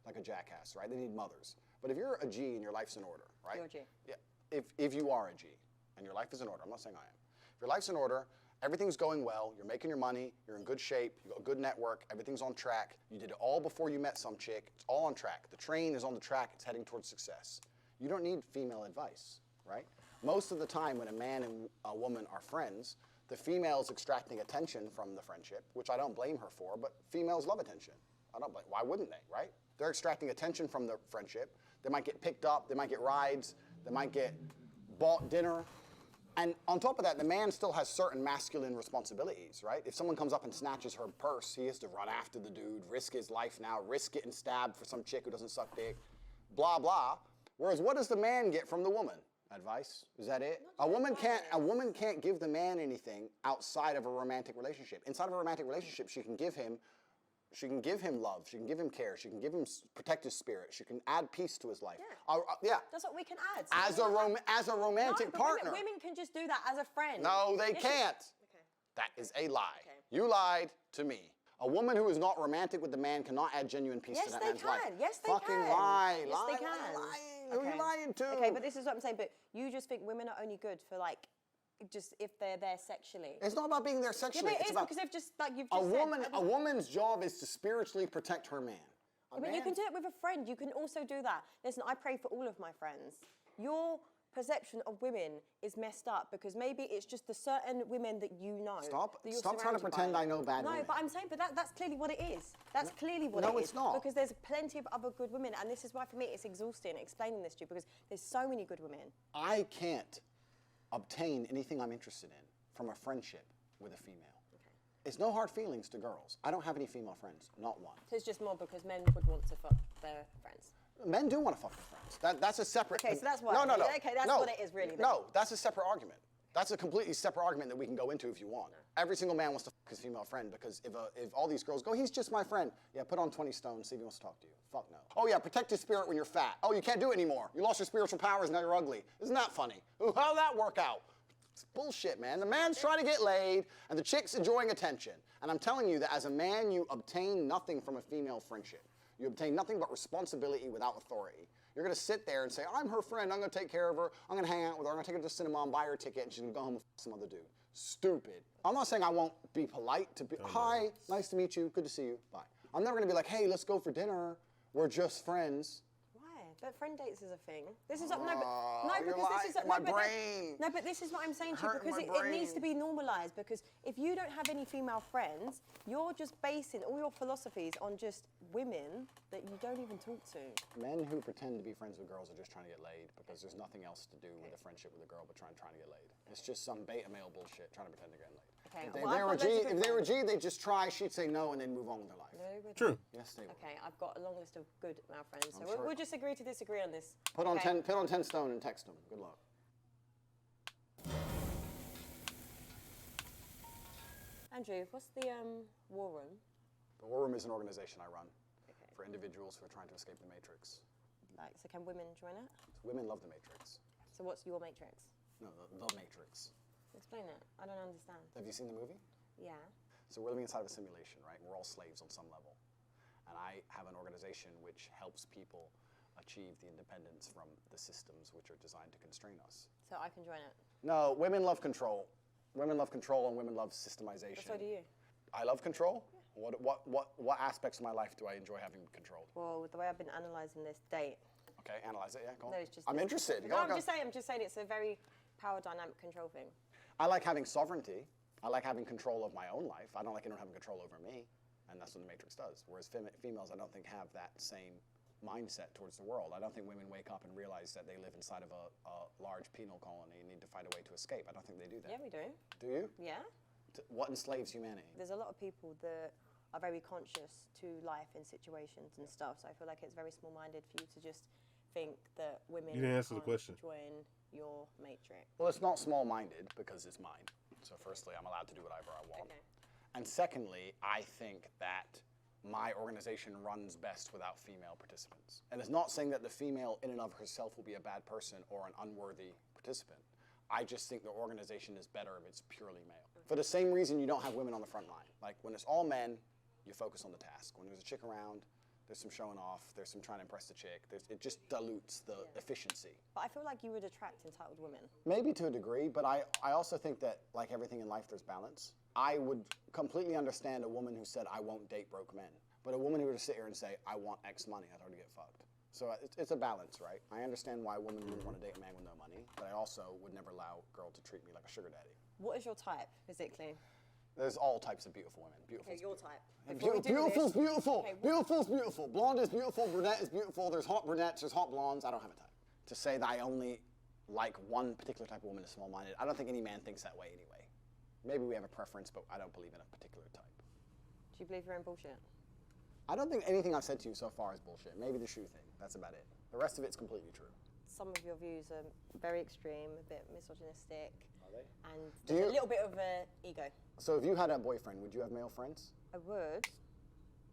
like a jackass, right? They need mothers. But if you're a G and your life's in order, right? You're a G. Yeah. If you are a G and your life is in order, I'm not saying I am. If your life's in order, everything's going well, you're making your money, you're in good shape, you got a good network, everything's on track. You did it all before you met some chick. It's all on track. The train is on the track, it's heading towards success. You don't need female advice, right? Most of the time when a man and a woman are friends, the female's extracting attention from the friendship, which I don't blame her for, but females love attention. I don't blame, why wouldn't they, right? They're extracting attention from the friendship. They might get picked up, they might get rides, they might get bought dinner. And on top of that, the man still has certain masculine responsibilities, right? If someone comes up and snatches her purse, he has to run after the dude, risk his life now, risk getting stabbed for some chick who doesn't suck dick, blah, blah. Whereas what does the man get from the woman? Advice? Is that it? A woman can't give the man anything outside of a romantic relationship. Inside of a romantic relationship, she can give him love, she can give him care, she can give him protect his spirit, she can add peace to his life. Yeah. That's what we can add. As a romantic partner. Women can just do that as a friend. No, they can't. Okay. That is a lie. Okay. You lied to me. A woman who is not romantic with the man cannot add genuine peace to that man's life. Yes, they can. Fucking lie. Yes, they lie. can. Lying. Who are you lying to? Okay, but this is what I'm saying. But you just think women are only good for like, just if they're there sexually. It's not about being there sexually. Yeah, but it is because they've just like you've just said. A woman's job is to spiritually protect her man. But you can do it with a friend. You can also do that. Listen, I pray for all of my friends. Your perception of women is messed up because maybe it's just the certain women that you know. Stop trying to pretend I know bad women. No, but I'm saying, that's clearly what it is. That's clearly what it is. No, it's not. Because there's plenty of other good women, and this is why for me it's exhausting explaining this to you because there's so many good women. I can't obtain anything I'm interested in from a friendship with a female. Okay. It's no hard feelings to girls. I don't have any female friends, not one. So it's just more because men would want to fuck their friends. Men do want to fuck their friends. That's a separate... Okay, so that's what... No. Okay, that's what it is really. Then. No, that's a separate argument. That's a completely separate argument that we can go into if you want. No. Every single man wants to fuck his female friend because if all these girls go, he's just my friend. Yeah, put on 20 stone, see if he wants to talk to you. Fuck no. Oh yeah, protect your spirit when you're fat. Oh, you can't do it anymore. You lost your spiritual powers, now you're ugly. Isn't that funny? Ooh, how'd that work out? It's bullshit, man. The man's trying to get laid, and the chick's enjoying attention. And I'm telling you that as a man, you obtain nothing from a female friendship. You obtain nothing but responsibility without authority. You're gonna sit there and say, I'm her friend, I'm gonna take care of her, I'm gonna hang out with her, I'm gonna take her to the cinema and buy her a ticket, and she's gonna go home with some other dude. Stupid. I'm not saying I won't be polite to be, hi, nice to meet you, good to see you, bye. I'm never gonna be like, hey, let's go for dinner, we're just friends. But friend dates is a thing. This is no, but you're because this is my brain. No, but this is what I'm saying to you Hurting because my it needs to brain. be normalised. Because if you don't have any female friends, you're just basing all your philosophies on just women that you don't even talk to. Men who pretend to be friends with girls are just trying to get laid because there's nothing else to do with a friendship with a girl but trying to get laid. It's just some beta male bullshit trying to pretend to get laid. Okay, If they, well, they I've were got G, loads of if good they were friends. G, they'd just try, she'd say no, and then move on with their life. True. Yes, they would. Okay, I've got a long list of good male friends, so I'm we'll, sure. we'll just agree to disagree on this. Put on Okay. 10 stone and text them. Good luck. Andrew, what's the war room? The War Room is an organization I run for individuals who are trying to escape the Matrix. Like, so can women join it? Women love the Matrix. So what's your matrix? No, the Matrix. Explain it. I don't understand. Have you seen the movie? Yeah. So we're living inside of a simulation, right? We're all slaves on some level. And I have an organization which helps people achieve the independence from the systems which are designed to constrain us. So I can join it. No, women love control. Women love control and women love systemization. But so do you. I love control? What aspects of my life do I enjoy having controlled? Well, with the way I've been analysing this date. Okay, analyze it, yeah, go on. No, it's just I'm interested. No, Go, I'm go. just saying it's a very power dynamic control thing. I like having sovereignty. I like having control of my own life. I don't like anyone having control over me. And that's what the Matrix does. Whereas females, I don't think, have that same mindset towards the world. I don't think women wake up and realize that they live inside of a large penal colony and need to find a way to escape. I don't think they do that. Yeah, we do. Do you? Yeah. What enslaves humanity? There's a lot of people that are very conscious to life and situations and stuff. So I feel like it's very small-minded for you to just think that women You didn't answer the can't question. join your matrix. Well, it's not small-minded because it's mine. So firstly, I'm allowed to do whatever I want. Okay. And secondly, I think that my organization runs best without female participants. And it's not saying that the female in and of herself will be a bad person or an unworthy participant. I just think the organization is better if it's purely male. For the same reason you don't have women on the front line. Like when it's all men, you focus on the task. When there's a chick around, there's some showing off, there's some trying to impress the chick. It just dilutes the efficiency. But I feel like you would attract entitled women. Maybe to a degree, but I also think that, like everything in life, there's balance. I would completely understand a woman who said, I won't date broke men. But a woman who would sit here and say, I want X money, I'd already get fucked. So it's a balance, right? I understand why women wouldn't want to date a man with no money, but I also would never allow a girl to treat me like a sugar daddy. What is your type, physically? There's all types of beautiful women. Okay, your type. Beautiful's beautiful. Okay, Beautiful's beautiful. Blonde is beautiful. Brunette is beautiful. There's hot brunettes. There's hot blondes. I don't have a type. To say that I only like one particular type of woman is small-minded. I don't think any man thinks that way anyway. Maybe we have a preference, but I don't believe in a particular type. Do you believe you're in bullshit? I don't think anything I've said to you so far is bullshit. Maybe the shoe thing. That's about it. The rest of it's completely true. Some of your views are very extreme, a bit misogynistic. Are they? And Do there's you- a little bit of ego. So if you had a boyfriend, would you have male friends? I would,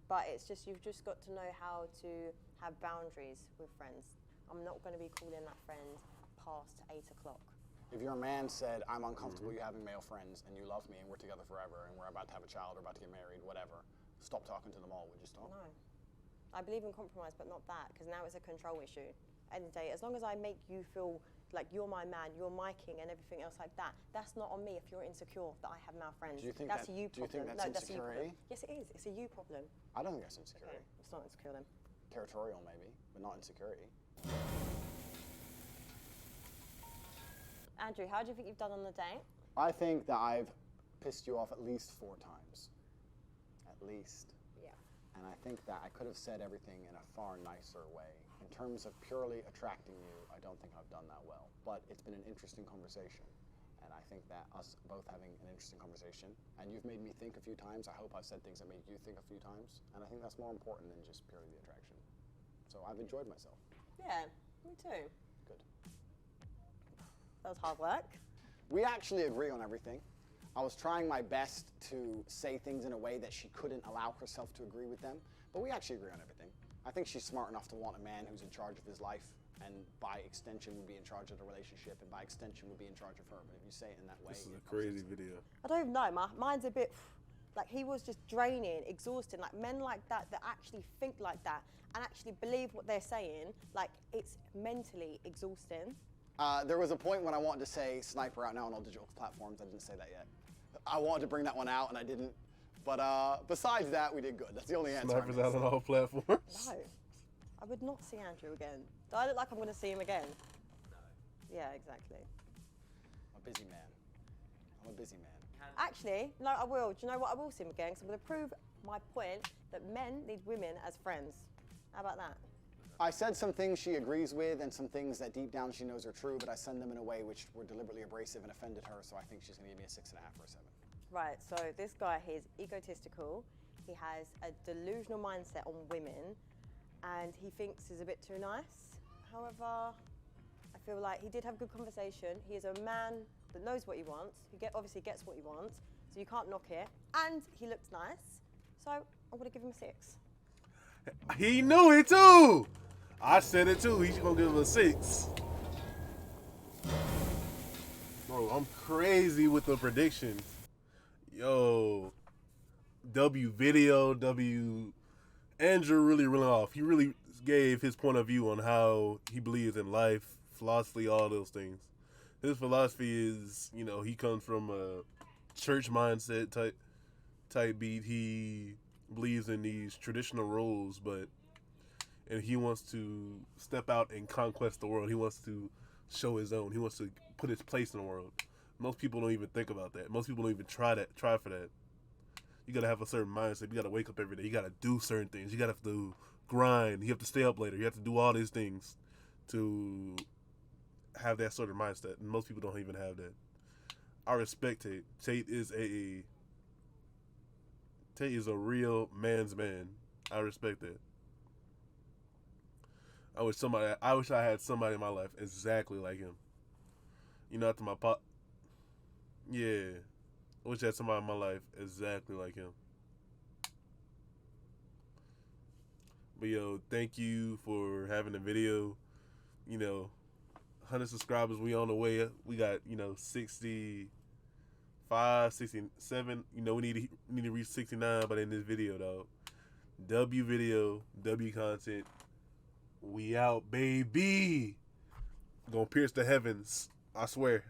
but it's just you've just got to know how to have boundaries with friends. I'm not going to be calling that friend past 8 o'clock. If your man said, I'm uncomfortable you having male friends and you love me and we're together forever and we're about to have a child or about to get married, whatever, stop talking to them all, would you stop? No. I believe in compromise, but not that, because now it's a control issue. End of the day, as long as I make you feel like you're my man, you're my king, and everything else like that, that's not on me if you're insecure that I have male friends. Do you think that's that- a you do you problem. think that's no, that's a you insecurity? problem. Yes, it is. It's a you problem. I don't think that's Okay, insecurity. it's not insecure then. Territorial maybe, but not insecurity. Andrew, how do you think you've done on the date? I think that I've pissed you off at least 4 times. At least. Yeah. And I think that I could have said everything in a far nicer way. In terms of purely attracting you, I don't think I've done that well. But it's been an interesting conversation. And I think that us both having an interesting conversation, and you've made me think a few times, I hope I've said things that made you think a few times. And I think that's more important than just purely the attraction. So I've enjoyed myself. Yeah, me too. Good. That was hard work. We actually agree on everything. I was trying my best to say things in a way that she couldn't allow herself to agree with them, but we actually agree on everything. I think she's smart enough to want a man who's in charge of his life, and by extension would be in charge of the relationship, and by extension would be in charge of her. But if you say it in that way, This is it a comes crazy into- video. I don't even know. Mine's a bit like he was just draining, exhausting. Like men like that actually think like that and actually believe what they're saying. Like it's mentally exhausting. There was a point when I wanted to say sniper out now on all digital platforms. I didn't say that yet. I wanted to bring that one out and I didn't. But besides that, we did good. That's the only answer. Snipers I out made. on all platforms. No, I would not see Andrew again. Do I look like I'm going to see him again? No. Yeah, exactly. I'm a busy man. I'm a busy man. Actually, no, I will. Do you know what? I will see him again because I'm going to prove my point that men need women as friends. How about that? I said some things she agrees with and some things that deep down she knows are true, but I send them in a way which were deliberately abrasive and offended her, so I think she's going to give me a 6.5 or a 7. Right, so this guy, he's egotistical. He has a delusional mindset on women and he thinks he's a bit too nice. However, I feel like he did have a good conversation. He is a man that knows what he wants. He obviously gets what he wants, so you can't knock it. And he looks nice, so I'm going to give him a 6. He knew it too. I said it too. He's gonna give it a 6. Bro, I'm crazy with the predictions. Yo, W video, W. Andrew really off. He really gave his point of view on how he believes in life, philosophy, all those things. His philosophy is, you know, he comes from a church mindset type beat. He believes in these traditional roles, and he wants to step out and conquest the world. He wants to show his own. He wants to put his place in the world. Most people don't even think about that. Most people don't even try for that. You gotta have a certain mindset. You gotta wake up every day. You gotta do certain things. You gotta have to grind. You have to stay up later. You have to do all these things to have that sort of mindset. And most people don't even have that. I respect Tate. Tate is a real man's man. I respect that. I wish I had somebody in my life exactly like him. You know, after my pop. Yeah. I wish I had somebody in my life exactly like him. But yo, thank you for having the video. You know, 100 subscribers, we on the way. We got, 65, 67. You know, we need to reach 69 by the end of this video, dog. W video, W content. We out, baby. Gonna pierce the heavens. I swear.